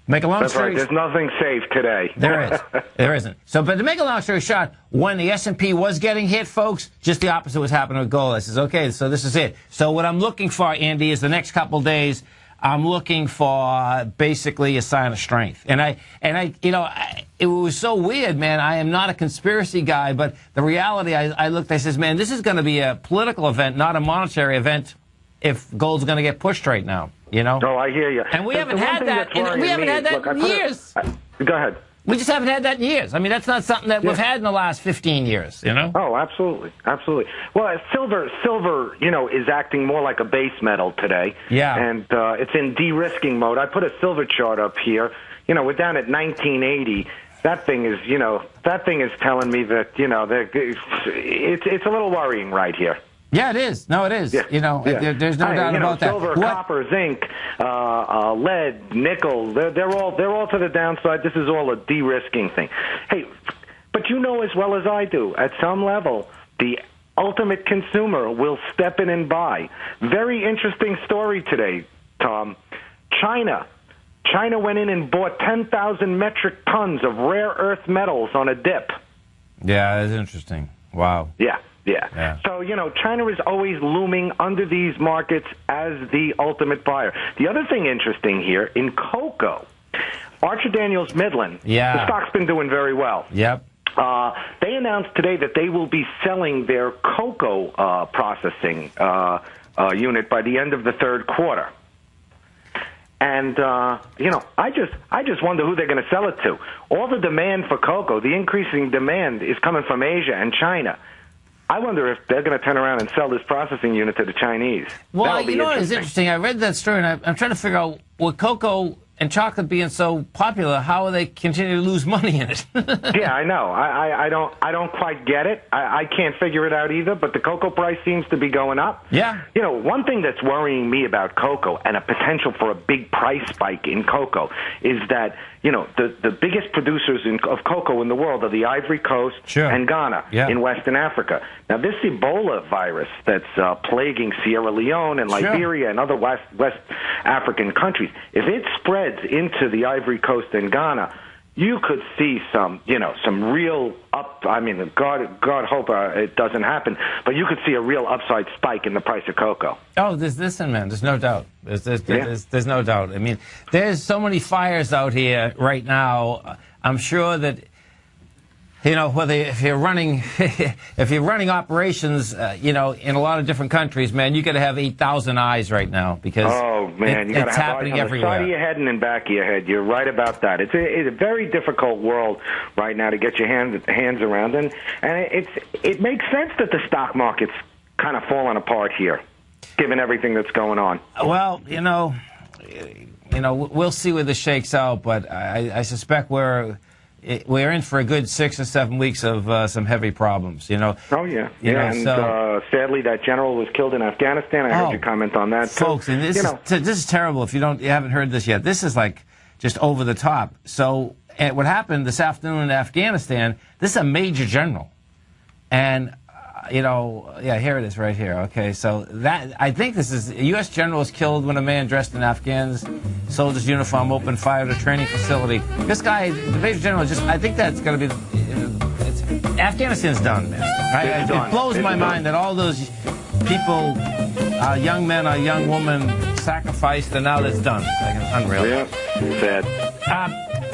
Make a long That's story. Right. There's nothing safe today. There is. There isn't. So, but to make a long story short, when the S&P was getting hit, folks, just the opposite was happening with gold. I says, okay, so this is it. So what I'm looking for, Andy, is the next couple of days, I'm looking for basically a sign of strength. And it was so weird, man. I am not a conspiracy guy, but the reality, I looked, I says, man, this is going to be a political event, not a monetary event, if gold's going to get pushed right now. Oh, I hear you. And we haven't had that. We haven't had that in years. Go ahead. We just haven't had that in years. I mean, that's not something that we've had in the last 15 years, Oh, absolutely. Absolutely. Well, silver, is acting more like a base metal today. Yeah. And it's in de-risking mode. I put a silver chart up here. We're down at 1980. That thing is, telling me that, it's a little worrying right here. Yeah, it is. No, it is. Yeah. There's no doubt about that. Silver, copper, zinc, lead, nickel, they're all to the downside. This is all a de-risking thing. Hey, but as well as I do, at some level, the ultimate consumer will step in and buy. Very interesting story today, Tom. China went in and bought 10,000 metric tons of rare earth metals on a dip. Yeah, that's interesting. Wow. Yeah. So, China is always looming under these markets as the ultimate buyer. The other thing interesting here, in cocoa, Archer Daniels Midland, the stock's been doing very well. Yep. They announced today that they will be selling their cocoa processing unit by the end of the third quarter. And, I just wonder who they're going to sell it to. All the demand for cocoa, the increasing demand is coming from Asia and China. I wonder if they're going to turn around and sell this processing unit to the Chinese. Well, what is interesting? I read that story, and I'm trying to figure out, with cocoa and chocolate being so popular, how they continue to lose money in it. Yeah, I know. I don't quite get it. I can't figure it out either, but the cocoa price seems to be going up. Yeah. One thing that's worrying me about cocoa and a potential for a big price spike in cocoa is that, the biggest producers of cocoa in the world are the Ivory Coast and Ghana in Western Africa. Now, this Ebola virus that's plaguing Sierra Leone and Liberia and other West African countries, if it spreads into the Ivory Coast and Ghana, you could see some real God hope it doesn't happen, but you could see a real upside spike in the price of cocoa. Oh, there's no doubt. There's no doubt. I mean, there's so many fires out here right now. I'm sure that, whether if you're running operations, in a lot of different countries, man, you got to have 8,000 eyes right now because you it's happening everywhere. Side of your head and in back of your head. You're right about that. It's a very difficult world right now to get your hands around, and it makes sense that the stock market's kind of falling apart here, given everything that's going on. Well, we'll see where this shakes out, but I suspect we're in for a good 6 or 7 weeks of some heavy problems, Oh, yeah. Sadly, that general was killed in Afghanistan. I heard your comment on that. Folks, and this is terrible if you haven't heard this yet. This is like just over the top. So what happened this afternoon in Afghanistan, this is a major general. And, here it is right here. Okay, so I think this is a U.S. general was killed when a man dressed in Afghan's soldier's uniform opened fire at a training facility. This guy, the major general, I think that's going to be, Afghanistan's done, man. Right? It blows my mind that all those people, young men or young women, sacrificed, and now that's done. It's unreal. Yeah, sad.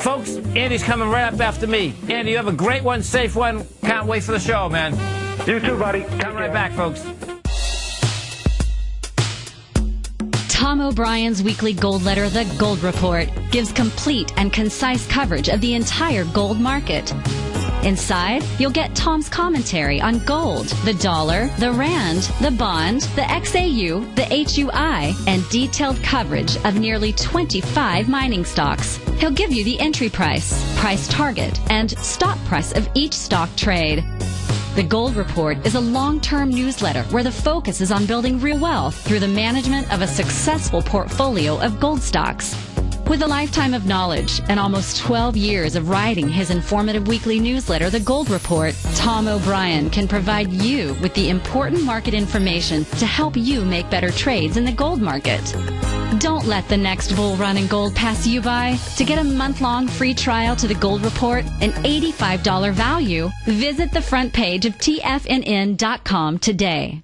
Folks, Andy's coming right up after me. Andy, you have a great one, safe one. Can't wait for the show, man. You too, buddy. Coming right back, folks. Tom O'Brien's weekly gold letter, The Gold Report, gives complete and concise coverage of the entire gold market. Inside, you'll get Tom's commentary on gold, the dollar, the rand, the bond, the XAU, the HUI, and detailed coverage of nearly 25 mining stocks. He'll give you the entry price, price target, and stop price of each stock trade. The Gold Report is a long-term newsletter where the focus is on building real wealth through the management of a successful portfolio of gold stocks. With a lifetime of knowledge and almost 12 years of writing his informative weekly newsletter, The Gold Report, Tom O'Brien can provide you with the important market information to help you make better trades in the gold market. Don't let the next bull run in gold pass you by. To get a month-long free trial to The Gold Report, an $85 value, visit the front page of TFNN.com today.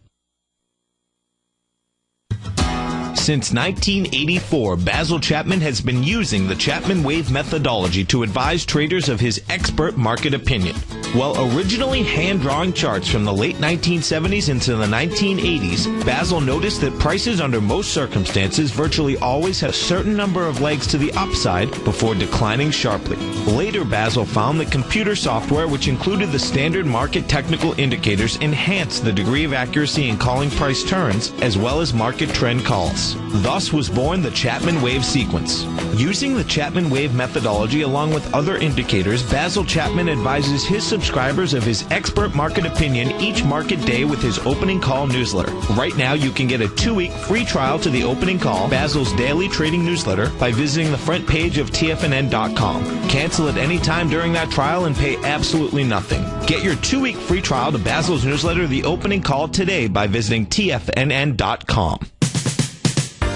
Since 1984, Basil Chapman has been using the Chapman Wave methodology to advise traders of his expert market opinion. While originally hand-drawing charts from the late 1970s into the 1980s, Basil noticed that prices under most circumstances virtually always had a certain number of legs to the upside before declining sharply. Later, Basil found that computer software, which included the standard market technical indicators, enhanced the degree of accuracy in calling price turns as well as market trend calls. Thus was born the Chapman Wave sequence. Using the Chapman Wave methodology along with other indicators, Basil Chapman advises his subscribers of his expert market opinion each market day with his opening call newsletter. Right now, you can get a 2-week free trial to the opening call, Basil's daily trading newsletter, by visiting the front page of TFNN.com. Cancel at any time during that trial and pay absolutely nothing. Get your 2-week free trial to Basil's newsletter, The Opening Call, today by visiting TFNN.com.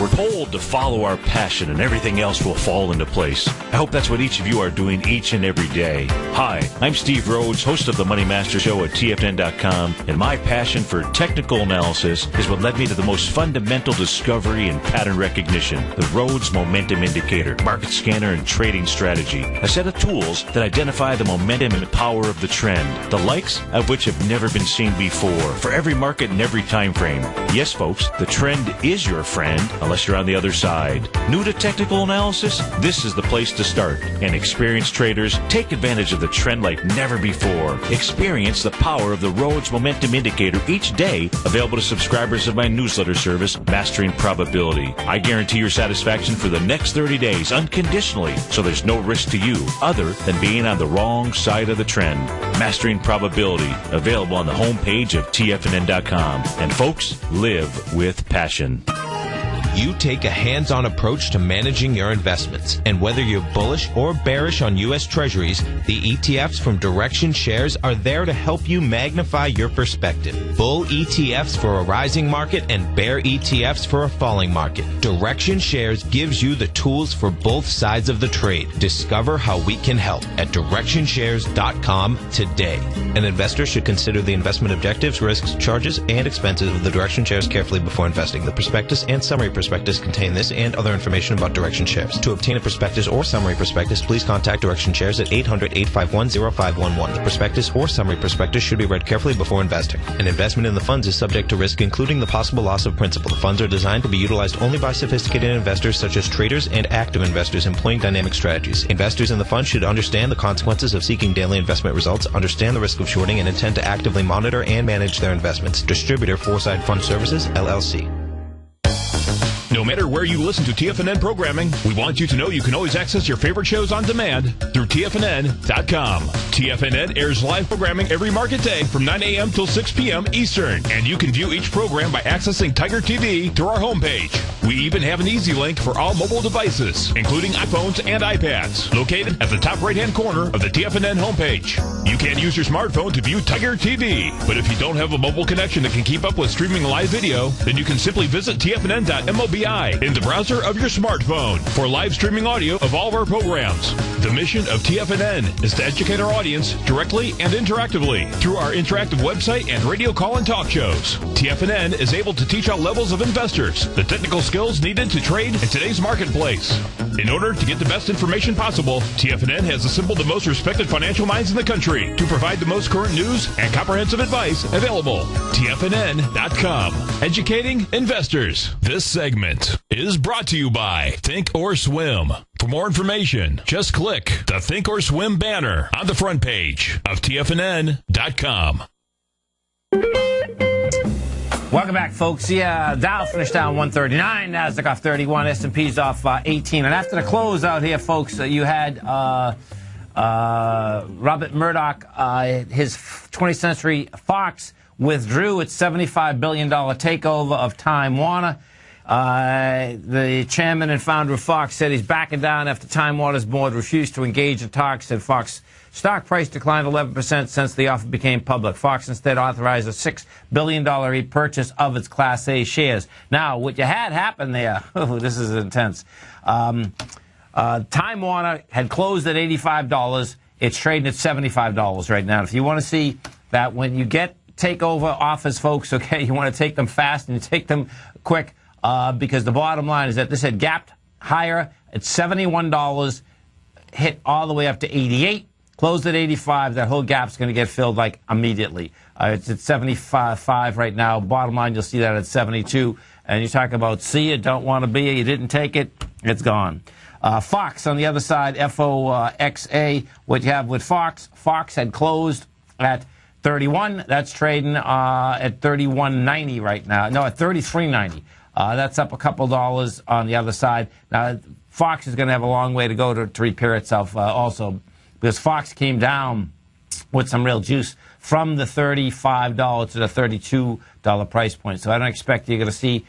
We're told to follow our passion and everything else will fall into place. I hope that's what each of you are doing each and every day. Hi, I'm Steve Rhodes, host of the Money Master Show at TFNN.com, and my passion for technical analysis is what led me to the most fundamental discovery in pattern recognition, the Rhodes Momentum Indicator, market scanner, and trading strategy, a set of tools that identify the momentum and power of the trend, the likes of which have never been seen before, for every market and every time frame. Yes, folks, the trend is your friend, unless you're on the other side. New to technical analysis? This is the place to start. And experienced traders take advantage of the trend like never before. Experience the power of the Rhodes Momentum Indicator each day, available to subscribers of my newsletter service, Mastering Probability. I guarantee your satisfaction for the next 30 days unconditionally, so there's no risk to you other than being on the wrong side of the trend. Mastering Probability, available on the homepage of TFNN.com. And folks, live with passion. You take a hands-on approach to managing your investments. And whether you're bullish or bearish on U.S. Treasuries, the ETFs from Direction Shares are there to help you magnify your perspective. Bull ETFs for a rising market and bear ETFs for a falling market. Direction Shares gives you the tools for both sides of the trade. Discover how we can help at DirectionShares.com today. An investor should consider the investment objectives, risks, charges, and expenses of the Direction Shares carefully before investing. The prospectus and summary prospectus contain this and other information about Direction Shares. To obtain a prospectus or summary prospectus, please contact Direction Shares at 800-851-0511. The prospectus or summary prospectus should be read carefully before investing. An investment in the funds is subject to risk, including the possible loss of principal. The funds are designed to be utilized only by sophisticated investors such as traders and active investors employing dynamic strategies. Investors in the fund should understand the consequences of seeking daily investment results, understand the risk of shorting, and intend to actively monitor and manage their investments. Distributor Foreside Fund Services, LLC. No matter where you listen to TFNN programming, we want you to know you can always access your favorite shows on demand through TFNN.com. TFNN airs live programming every market day from 9 a.m. till 6 p.m. Eastern, and you can view each program by accessing Tiger TV through our homepage. We even have an easy link for all mobile devices, including iPhones and iPads, located at the top right-hand corner of the TFNN homepage. You can use your smartphone to view Tiger TV, but if you don't have a mobile connection that can keep up with streaming live video, then you can simply visit TFNN.mobi in the browser of your smartphone for live streaming audio of all of our programs. The mission of TFNN is to educate our audience directly and interactively through our interactive website and radio call and talk shows. TFNN is able to teach all levels of investors the technical skills needed to trade in today's marketplace. In order to get the best information possible, TFNN has assembled the most respected financial minds in the country to provide the most current news and comprehensive advice available. TFNN.com. Educating investors. This segment is brought to you by Think or Swim. For more information, just click the Think or Swim banner on the front page of TFNN.com. Welcome back, folks. Yeah, Dow finished down 139, Nasdaq off 31, S&P's off 18. And after the close out here, folks, you had Robert Murdoch, his 20th Century Fox withdrew its $75 billion takeover of Time Warner. The chairman and founder of Fox said he's backing down after Time Warner's board refused to engage in talks, and Fox stock price declined 11% since the offer became public. Fox instead authorized a $6 billion repurchase of its Class A shares. Now, what you had happen there, this is intense. Time Warner had closed at $85. It's trading at $75 right now. If you want to see that when you get takeover offers, folks, okay, you want to take them fast and you take them quick, because the bottom line is that this had gapped higher at $71, hit all the way up to $88, closed at $85. That whole gap's going to get filled like immediately. It's at $75 right now. Bottom line, you'll see that at $72. And you talk about see it, don't want to be it, you didn't take it, it's gone. Fox on the other side, FOXA, what you have with Fox. Fox had closed at 31. That's trading at 31.90 right now. No, at 33.90. That's up a couple dollars on the other side. Now, Fox is going to have a long way to go to repair itself also, because Fox came down with some real juice from the $35 to the $32 price point. So I don't expect you're going to see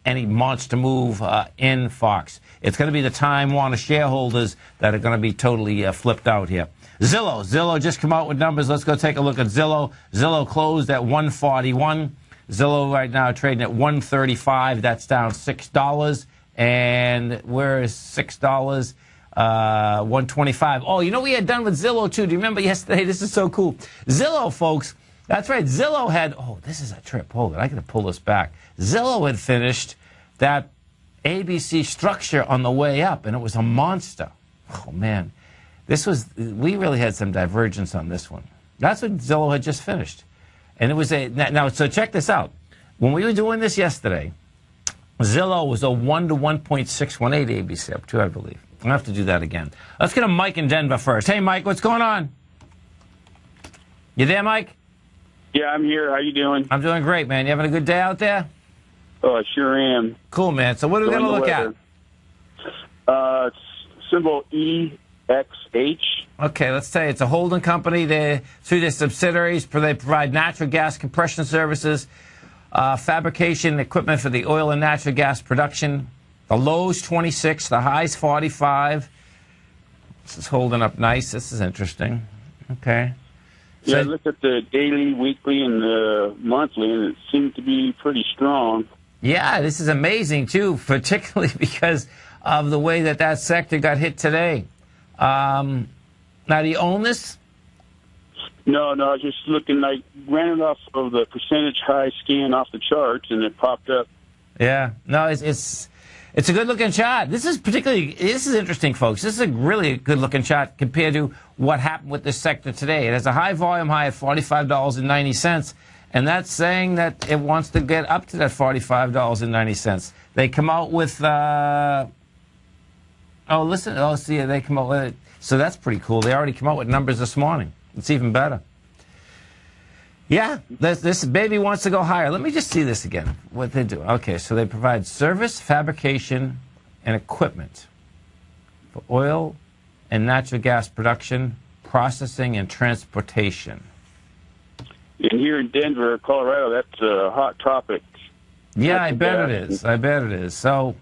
any monster move in Fox. It's going to be the Time Warner shareholders that are going to be totally flipped out here. Zillow just come out with numbers. Let's go take a look at Zillow. Zillow closed at $141. Zillow right now trading at $135. That's down $6. And where is $6? $125. Oh, you know we had done with Zillow too. Do you remember yesterday? This is so cool. Zillow, folks. That's right. Zillow had. Oh, this is a trip. Hold it. I got to pull this back. Zillow had finished that ABC structure on the way up, and it was a monster. Oh man, this was. We really had some divergence on this one. That's what Zillow had just finished. And it was a, now, so check this out. When we were doing this yesterday, Zillow was a 1 to 1.618 ABC up to, I believe. I'm going to have to do that again. Let's get a Mike in Denver first. Hey, Mike, what's going on? You there, Mike? Yeah, I'm here. How you doing? I'm doing great, man. You having a good day out there? Oh, I sure am. Cool, man. So what are we going to look at? Symbol EXH. Okay, let's say it's a holding company. Through their subsidiaries, they provide natural gas compression services, fabrication equipment for the oil and natural gas production. The low's 26, the high's 45. This is holding up nice. This is interesting. Okay. Yeah, I looked at the daily, weekly, and the monthly, and it seemed to be pretty strong. Yeah, this is amazing, too, particularly because of the way that sector got hit today. Now, do you own this? No, I was just looking, ran it off of the percentage high scan off the charts, and it popped up. Yeah, no, it's a good-looking chart. This is interesting, folks. This is a really good-looking chart compared to what happened with this sector today. It has a high volume high at $45.90, and that's saying that it wants to get up to that $45.90. They come out with, they come out with, so that's pretty cool. They already come out with numbers this morning. It's even better. Yeah, this baby wants to go higher. Let me just see this again, what they do. Okay, so they provide service, fabrication, and equipment for oil and natural gas production, processing, and transportation. And here in Denver, Colorado, that's a hot topic. Yeah, I bet it is. I bet it is. So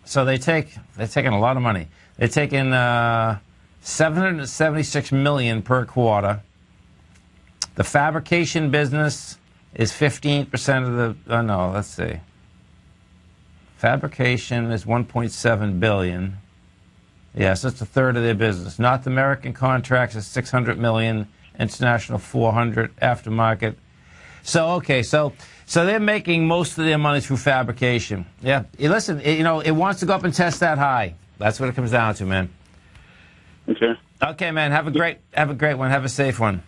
they're taking a lot of money. They're taking $776 million per quarter. The fabrication business is 15% of the. Let's see. Fabrication is $1.7 billion. Yes, that's a third of their business. North American contracts is $600 million. International $400. Aftermarket. So they're making most of their money through fabrication. Yeah. Listen, it wants to go up and test that high. That's what it comes down to, man. Okay. Okay, man. Have a great one. Have a safe one.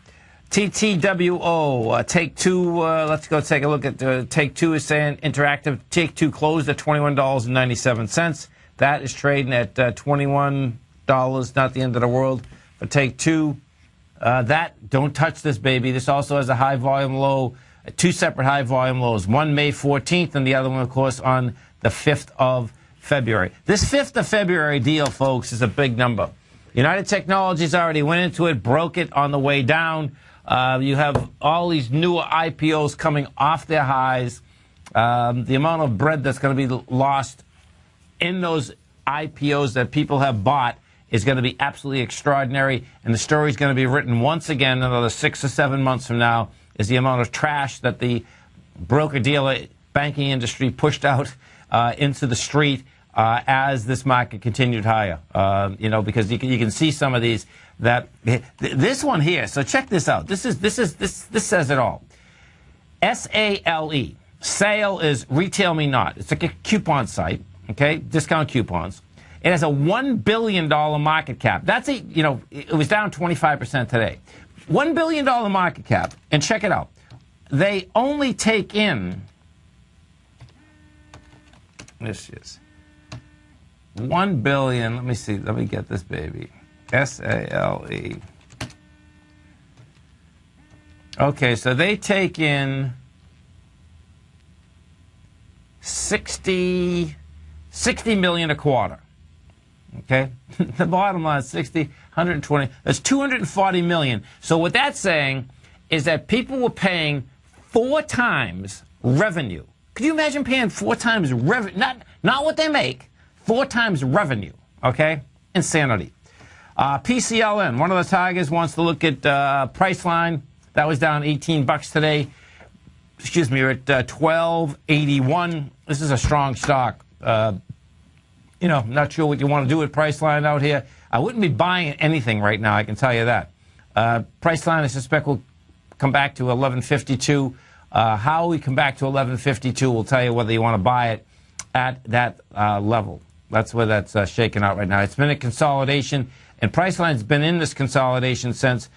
TTWO, Take Two, let's go take a look at Take Two is saying Interactive. Take Two closed at $21.97. That is trading at $21, not the end of the world. But Take Two, don't touch this, baby. This also has a high volume low, two separate high volume lows. One May 14th and the other one, of course, on the 5th of February. This 5th of February deal, folks, is a big number. United Technologies already went into it, broke it on the way down. You have all these newer IPOs coming off their highs. The amount of bread that's going to be lost in those IPOs that people have bought is going to be absolutely extraordinary. And the story is going to be written once again another 6 or 7 months from now, is the amount of trash that the broker-dealer banking industry pushed out into the street as this market continued higher. Because you can see some of these that this one here. So check this out. This says it all. SALE. Sale is retail me not. It's like a coupon site. Okay, discount coupons. It has a $1 billion market cap. It was down 25% today. $1 billion market cap. And check it out. They only take in, this is $1 billion. Let me see. Let me get this baby. SALE. Okay, so they take in 60 million a quarter. Okay? The bottom line is 60, 120. That's 240 million. So what that's saying is that people were paying 4 times revenue. Could you imagine paying 4 times revenue? Not what they make, 4 times revenue. Okay? Insanity. PCLN, one of the tigers, wants to look at Priceline. That was down $18 today. Excuse me, we're at $12.81. This is a strong stock. Not sure what you want to do with Priceline out here. I wouldn't be buying anything right now, I can tell you that. Priceline, I suspect, will come back to 11.52. How we come back to 11.52 will tell you whether you want to buy it at that level. That's where that's shaking out right now. It's been a consolidation, and Priceline's been in this consolidation since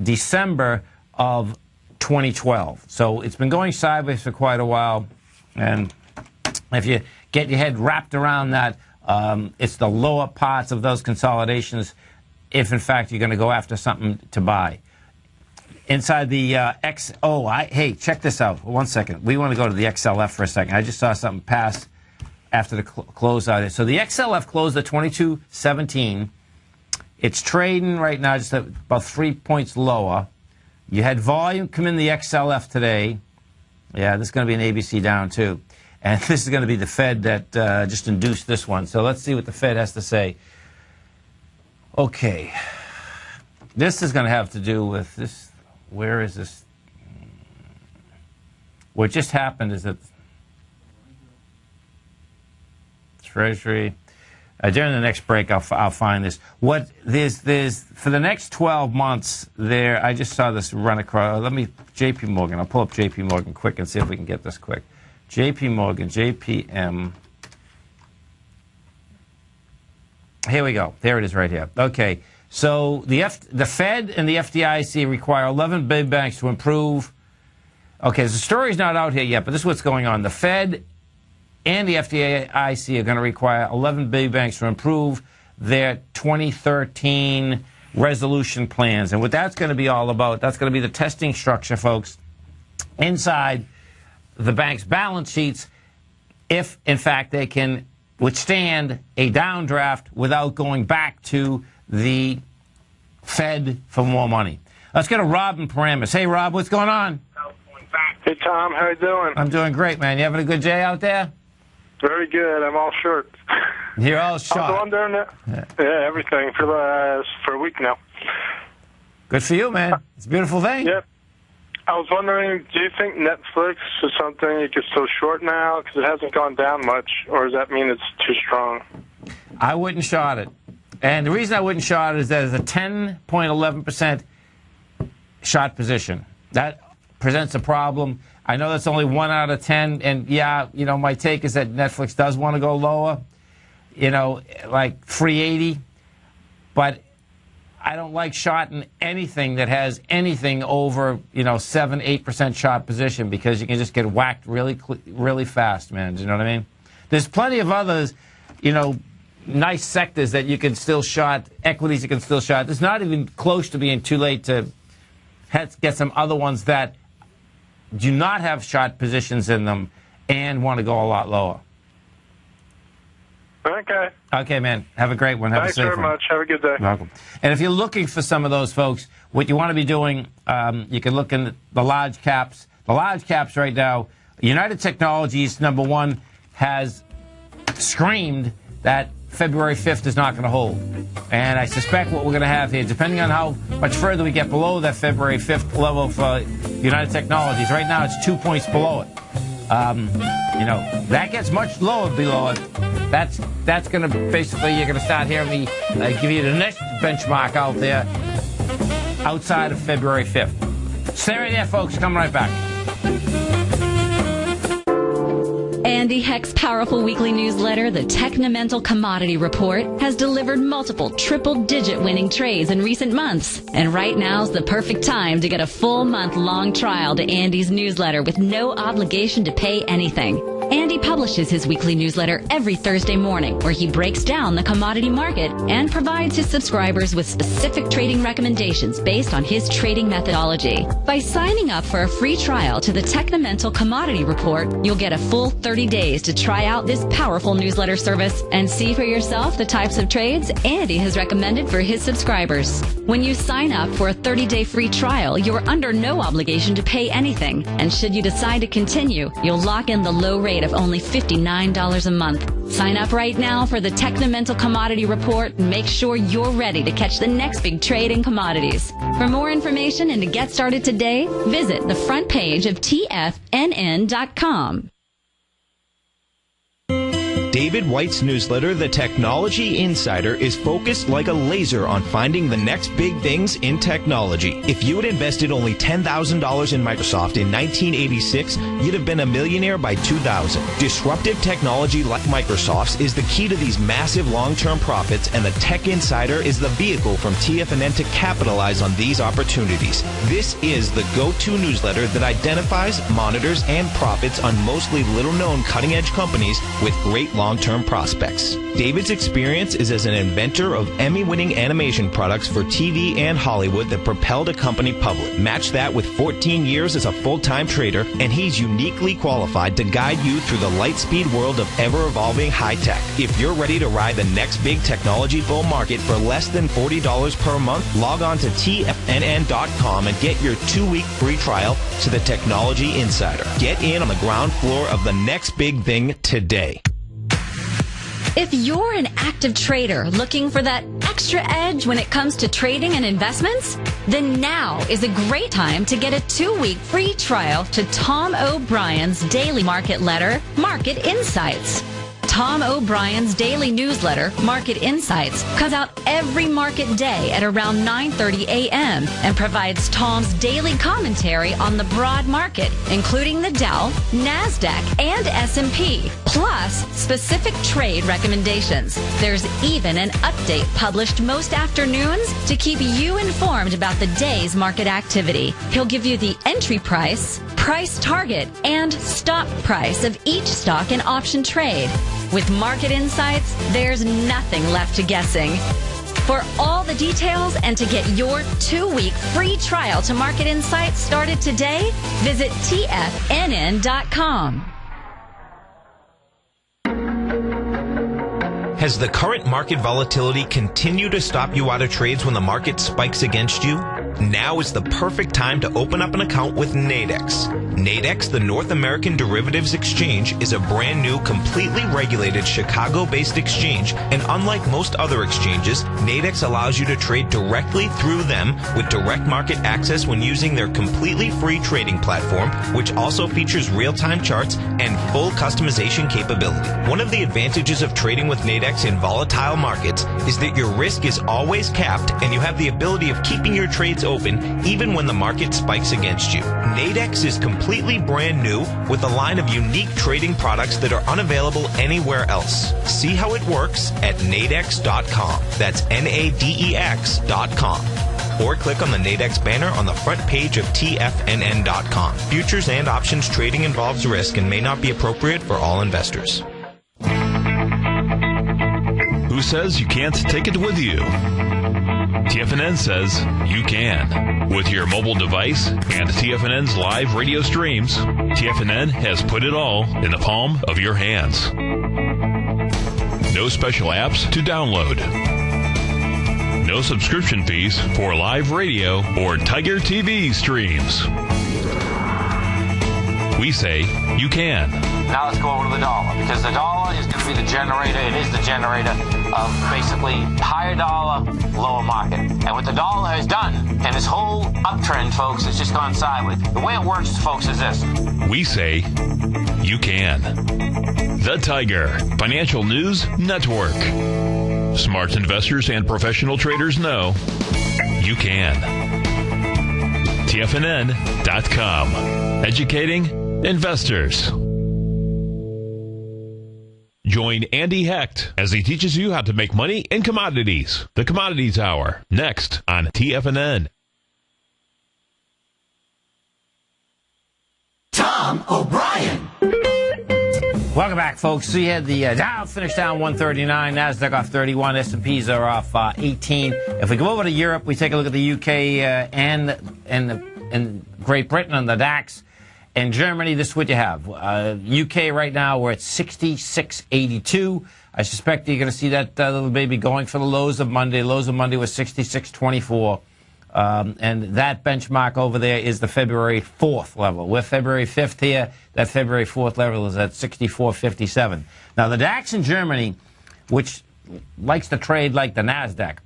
December of 2012. So it's been going sideways for quite a while, and if you get your head wrapped around that, it's the lower parts of those consolidations if, in fact, you're going to go after something to buy. Inside the hey, check this out. 1 second. We want to go to the XLF for a second. I just saw something pass after the close out there. So the XLF closed at 22.17. It's trading right now just about 3 points lower. You had volume come in the XLF today. Yeah, this is going to be an ABC down, too. And this is going to be the Fed that just induced this one. So let's see what the Fed has to say. Okay. This is going to have to do with this. Where is this? What just happened is that Treasury. During the next break, I'll find this. What there's for the next 12 months there. I just saw this run across. J.P. Morgan. I'll pull up J.P. Morgan quick and see if we can get this quick. J.P. Morgan, JPM. Here we go. There it is right here. Okay. So the Fed and the FDIC require 11 big banks to improve. Okay, the story's not out here yet, but this is what's going on. The Fed and the FDIC are going to require 11 big banks to improve their 2013 resolution plans. And what that's going to be all about, that's going to be the testing structure, folks, inside the bank's balance sheets, if, in fact, they can withstand a downdraft without going back to the Fed for more money. Let's go to Rob in Paramus. Hey, Rob, what's going on? Hey, Tom, how you doing? I'm doing great, man. You having a good day out there? Very good. I'm all short. You're all short. I'm doing that. Yeah, everything for a week now. Good for you, man. It's a beautiful thing. Yep. I was wondering, do you think Netflix is something you could still short now because it hasn't gone down much, or does that mean it's too strong? I wouldn't short it. And the reason I wouldn't short it is that it's a 10.11% short position. That presents a problem. I know that's only 1 out of 10, and yeah, my take is that Netflix does want to go lower, like 380, but I don't like shorting anything that has anything over, 7-8% short position, because you can just get whacked really fast, man. Do you know what I mean? There's plenty of others, nice sectors that you can still short, equities you can still short. It's not even close to being too late to get some other ones that do not have short positions in them and want to go a lot lower. Okay. Okay, man. Have a great one. Have Thanks a safe very one. much. Have a good day. Welcome. And if you're looking for some of those folks, what you want to be doing, you can look in the large caps. The large caps right now, United Technologies, number one, has screamed that February 5th is not going to hold. And I suspect what we're going to have here, depending on how much further we get below that February 5th level for United Technologies, right now it's 2 points below it. That gets much lower below it. That's going to basically, you're going to start hearing me give you the next benchmark out there outside of February 5th. Stay right there, folks. Coming right back. Andy Heck's powerful weekly newsletter, the Technomental Commodity Report, has delivered multiple triple-digit winning trades in recent months. And right now's the perfect time to get a full month-long trial to Andy's newsletter with no obligation to pay anything. Andy publishes his weekly newsletter every Thursday morning, where he breaks down the commodity market and provides his subscribers with specific trading recommendations based on his trading methodology. By signing up for a free trial to the Technomental Commodity Report, you'll get a full 30 days to try out this powerful newsletter service and see for yourself the types of trades Andy has recommended for his subscribers. When you sign up for a 30-day free trial, you're under no obligation to pay anything. And should you decide to continue, you'll lock in the low rate of only $59 a month. Sign up right now for the Technomental Commodity Report and make sure you're ready to catch the next big trade in commodities. For more information and to get started today, visit the front page of TFNN.com. David White's newsletter, The Technology Insider, is focused like a laser on finding the next big things in technology. If you had invested only $10,000 in Microsoft in 1986, you'd have been a millionaire by 2000. Disruptive technology like Microsoft's is the key to these massive long-term profits, and the Tech Insider is the vehicle from TFNN to capitalize on these opportunities. This is the go-to newsletter that identifies, monitors, and profits on mostly little-known cutting-edge companies with great long-term prospects. David's experience is as an inventor of Emmy-winning animation products for TV and Hollywood that propelled a company public. Match that with 14 years as a full-time trader, and he's uniquely qualified to guide you through the light-speed world of ever-evolving high-tech. If you're ready to ride the next big technology bull market for less than $40 per month, log on to TFNN.com and get your 2-week free trial to the Technology Insider. Get in on the ground floor of the next big thing today. If you're an active trader looking for that extra edge when it comes to trading and investments, then now is a great time to get a 2-week free trial to Tom O'Brien's daily market letter, Market Insights. Tom O'Brien's daily newsletter, Market Insights, comes out every market day at around 9:30 a.m. and provides Tom's daily commentary on the broad market, including the Dow, NASDAQ, and S&P, plus specific trade recommendations. There's even an update published most afternoons to keep you informed about the day's market activity. He'll give you the entry price, price target, and stop price of each stock and option trade. With Market Insights, there's nothing left to guessing. For all the details and to get your 2-week free trial to Market Insights started today, visit TFNN.com. Has the current market volatility continued to stop you out of trades when the market spikes against you? Now is the perfect time to open up an account with Nadex. Nadex, the North American Derivatives Exchange, is a brand new, completely regulated Chicago-based exchange, and unlike most other exchanges, Nadex allows you to trade directly through them with direct market access when using their completely free trading platform, which also features real-time charts and full customization capability. One of the advantages of trading with Nadex in volatile markets is that your risk is always capped and you have the ability of keeping your trades open even when the market spikes against you. Nadex is completely brand new with a line of unique trading products that are unavailable anywhere else. See how it works at nadex.com. That's NADEX.com. Or click on the Nadex banner on the front page of TFNN.com. Futures and options trading involves risk and may not be appropriate for all investors. Who says you can't take it with you? TFNN says you can. With your mobile device and TFNN's live radio streams, TFNN has put it all in the palm of your hands. No special apps to download. No subscription fees for live radio or Tiger TV streams. We say you can. Now let's go over to the dollar, because the dollar is going to be the generator. It is the generator of basically higher dollar, lower market. And what the dollar has done, and this whole uptrend, folks, has just gone sideways. The way it works, folks, is this. We say you can. The Tiger Financial News Network. Smart investors and professional traders know you can. TFNN.com. Educating investors. Join Andy Hecht as he teaches you how to make money in commodities. The Commodities Hour, next on TFNN. Tom O'Brien. Welcome back, folks. So you had the Dow finished down 139, Nasdaq off 31, S&Ps are off 18. If we go over to Europe, we take a look at the UK and Great Britain on the DAX. In Germany, this is what you have. UK right now, we're at 66.82. I suspect you're going to see that little baby going for the lows of Monday. Lows of Monday was 66.24. And that benchmark over there is the February 4th level. We're February 5th here. That February 4th level is at 64.57. Now, the DAX in Germany, which likes to trade like the NASDAQ,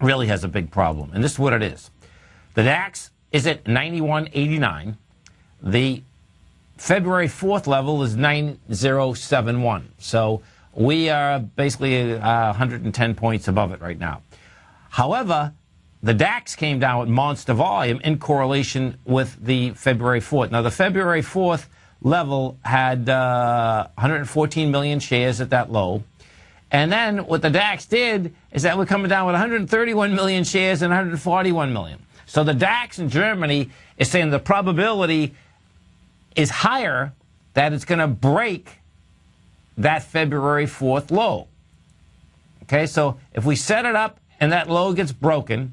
really has a big problem. And this is what it is. The DAX is at 91.89. The February 4th level is 9071. So we are basically 110 points above it right now. However, the DAX came down with monster volume in correlation with the February 4th. Now, the February 4th level had 114 million shares at that low. And then what the DAX did is that we're coming down with 131 million shares and 141 million. So the DAX in Germany is saying the probability is higher that it's going to break that February 4th low. Okay, so if we set it up and that low gets broken,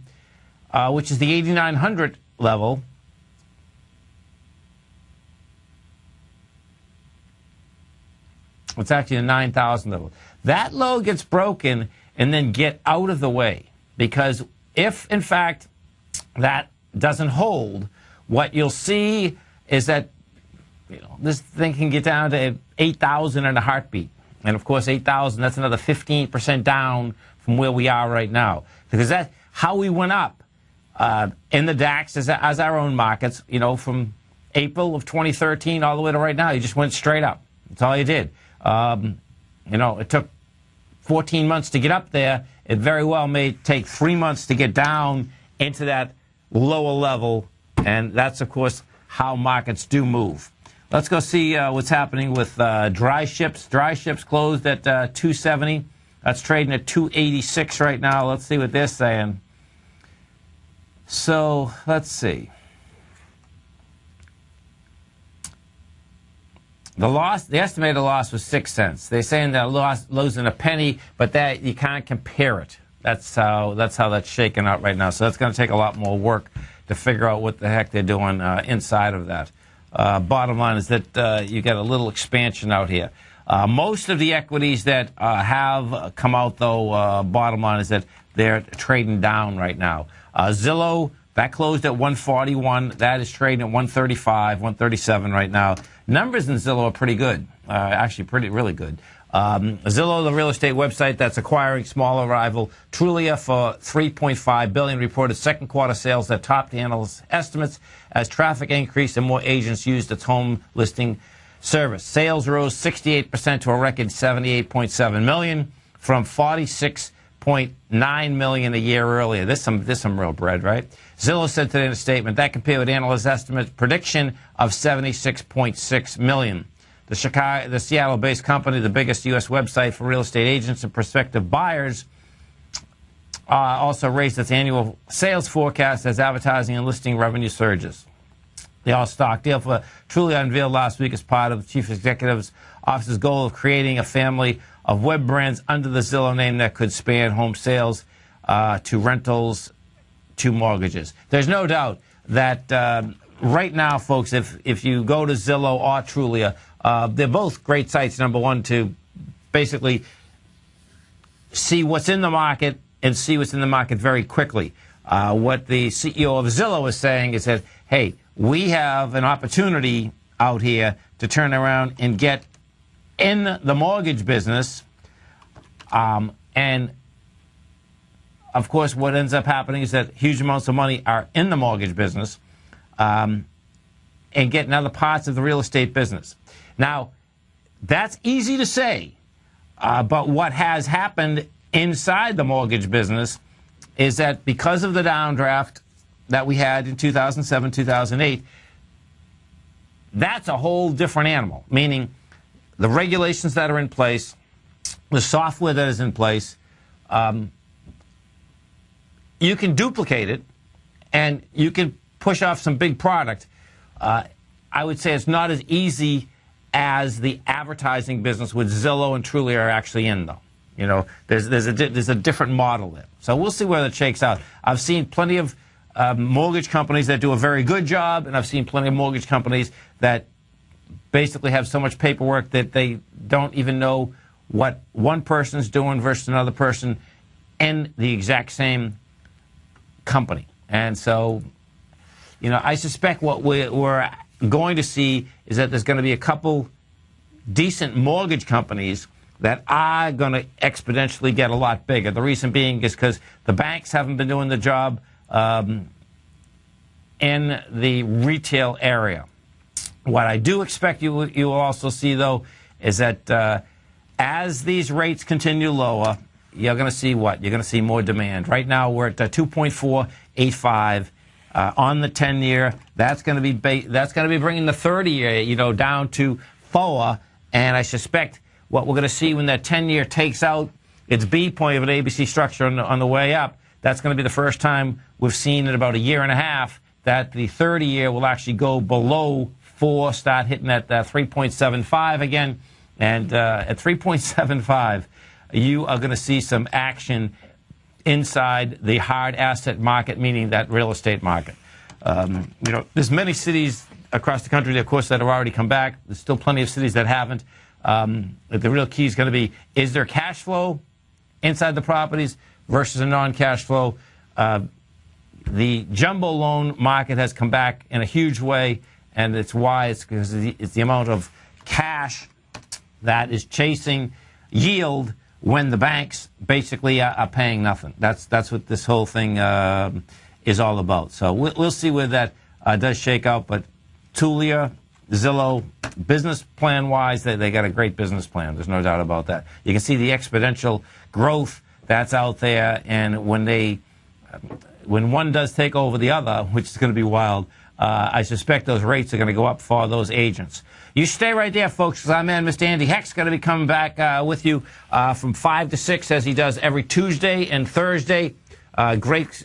which is the 8,900 level, it's actually the 9,000 level. That low gets broken and then get out of the way. Because if, in fact, that doesn't hold, what you'll see is that this thing can get down to 8,000 in a heartbeat. And, of course, 8,000, that's another 15% down from where we are right now. Because that's how we went up in the DAX as our own markets, from April of 2013 all the way to right now. You just went straight up. That's all you did. It took 14 months to get up there. It very well may take 3 months to get down into that lower level. And that's, of course, how markets do move. Let's go see what's happening with dry ships. Dry ships closed at 270. That's trading at 286 right now. Let's see what they're saying. So let's see. The estimated loss was 6 cents. They're saying they're losing a penny, but that you can't compare it. That's how that's shaken out right now. So that's going to take a lot more work to figure out what the heck they're doing inside of that. Bottom line is that you get a little expansion out here. Most of the equities that have come out, though, bottom line is that they're trading down right now. Zillow, that closed at 141. That is trading at 135, 137 right now. Numbers in Zillow are pretty good, actually really good. Zillow, the real estate website that's acquiring smaller rival Trulia for $3.5 billion, reported second quarter sales that topped analysts' estimates as traffic increased and more agents used its home listing service. Sales rose 68% to a record $78.7 million from $46.9 million a year earlier. This some real bread, right? Zillow said today in a statement that compared with analysts' estimates prediction of $76.6 million. The Seattle-based company, the biggest U.S. website for real estate agents and prospective buyers, also raised its annual sales forecast as advertising and listing revenue surges. The all-stock deal for Trulia unveiled last week as part of the chief executive's office's goal of creating a family of web brands under the Zillow name that could span home sales to rentals to mortgages. There's no doubt that right now, folks, if you go to Zillow or Trulia, they're both great sites, number one, to basically see what's in the market and see what's in the market very quickly. What the CEO of Zillow is saying is that, hey, we have an opportunity out here to turn around and get in the mortgage business. And, of course, what ends up happening is that huge amounts of money are in the mortgage business and get in other parts of the real estate business. Now, that's easy to say, but what has happened inside the mortgage business is that because of the downdraft that we had in 2007, 2008, that's a whole different animal, meaning the regulations that are in place, the software that is in place, you can duplicate it and you can push off some big product. I would say it's not as easy as the advertising business with Zillow and Trulia are actually in, though. You know, there's a different model there. So we'll see where that shakes out. I've seen plenty of mortgage companies that do a very good job, and I've seen plenty of mortgage companies that basically have so much paperwork that they don't even know what one person's doing versus another person in the exact same company. And so, you know, I suspect what we're going to see is that there's going to be a couple decent mortgage companies that are going to exponentially get a lot bigger. The reason being is because the banks haven't been doing the job in the retail area. What I do expect you will also see, though, is that as these rates continue lower, you're going to see what? You're going to see more demand. Right now, we're at 2.485 on the 10-year. That's going to be bringing the 30-year, you know, down to 4. And I suspect what we're going to see when that 10-year takes out its B point of an ABC structure on the way up, that's going to be the first time we've seen in about a year and a half that the 30-year will actually go below 4, start hitting at 3.75 again. And at 3.75, you are going to see some action inside the hard asset market, meaning that real estate market. You know, there's many cities across the country, of course, that have already come back. There's still plenty of cities that haven't. The real key is going to be, is there cash flow inside the properties versus a non-cash flow? The jumbo loan market has come back in a huge way, and it's why it's because it's the amount of cash that is chasing yield when the banks basically are paying nothing. That's what this whole thing is all about. So we'll see where that does shake out. But Trulia, Zillow, business plan-wise, they got a great business plan. There's no doubt about that. You can see the exponential growth that's out there, and when one does take over the other, which is going to be wild, I suspect those rates are going to go up for those agents. You stay right there, folks, because our man, Mr. Andy Hecht's going to be coming back with you from 5 to 6, as he does every Tuesday and Thursday. Great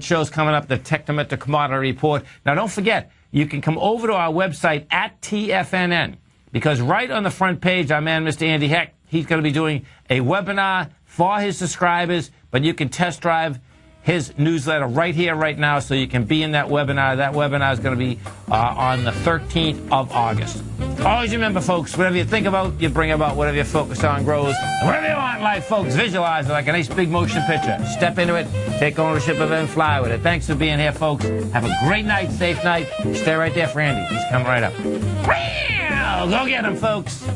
shows coming up, the Technometric Commodity Report. Now, don't forget, you can come over to our website at TFNN, because right on the front page, our man, Mr. Andy Hecht, he's going to be doing a webinar for his subscribers, but you can test drive his newsletter right here, right now, so you can be in that webinar. That webinar is going to be on the 13th of August. Always remember, folks, whatever you think about, you bring about. Whatever you focus on grows. And whatever you want in life, folks, visualize it like a nice big motion picture. Step into it, take ownership of it, and fly with it. Thanks for being here, folks. Have a great night, safe night. Stay right there for Andy. He's coming right up. Go get him, folks.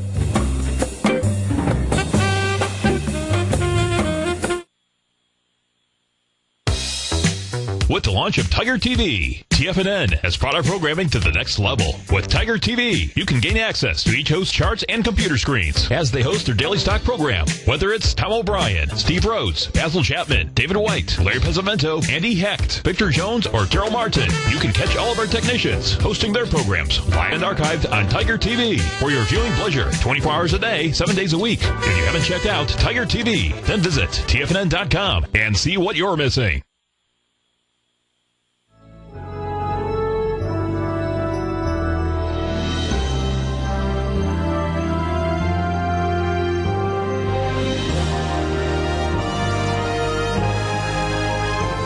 With the launch of Tiger TV, TFNN has brought our programming to the next level. With Tiger TV, you can gain access to each host's charts and computer screens as they host their daily stock program. Whether it's Tom O'Brien, Steve Rhodes, Basil Chapman, David White, Larry Pezzamento, Andy Hecht, Victor Jones, or Terrell Martin, you can catch all of our technicians hosting their programs live and archived on Tiger TV for your viewing pleasure 24 hours a day, 7 days a week. If you haven't checked out Tiger TV, then visit TFNN.com and see what you're missing.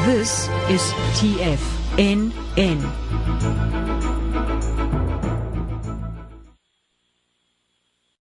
This is TFNN.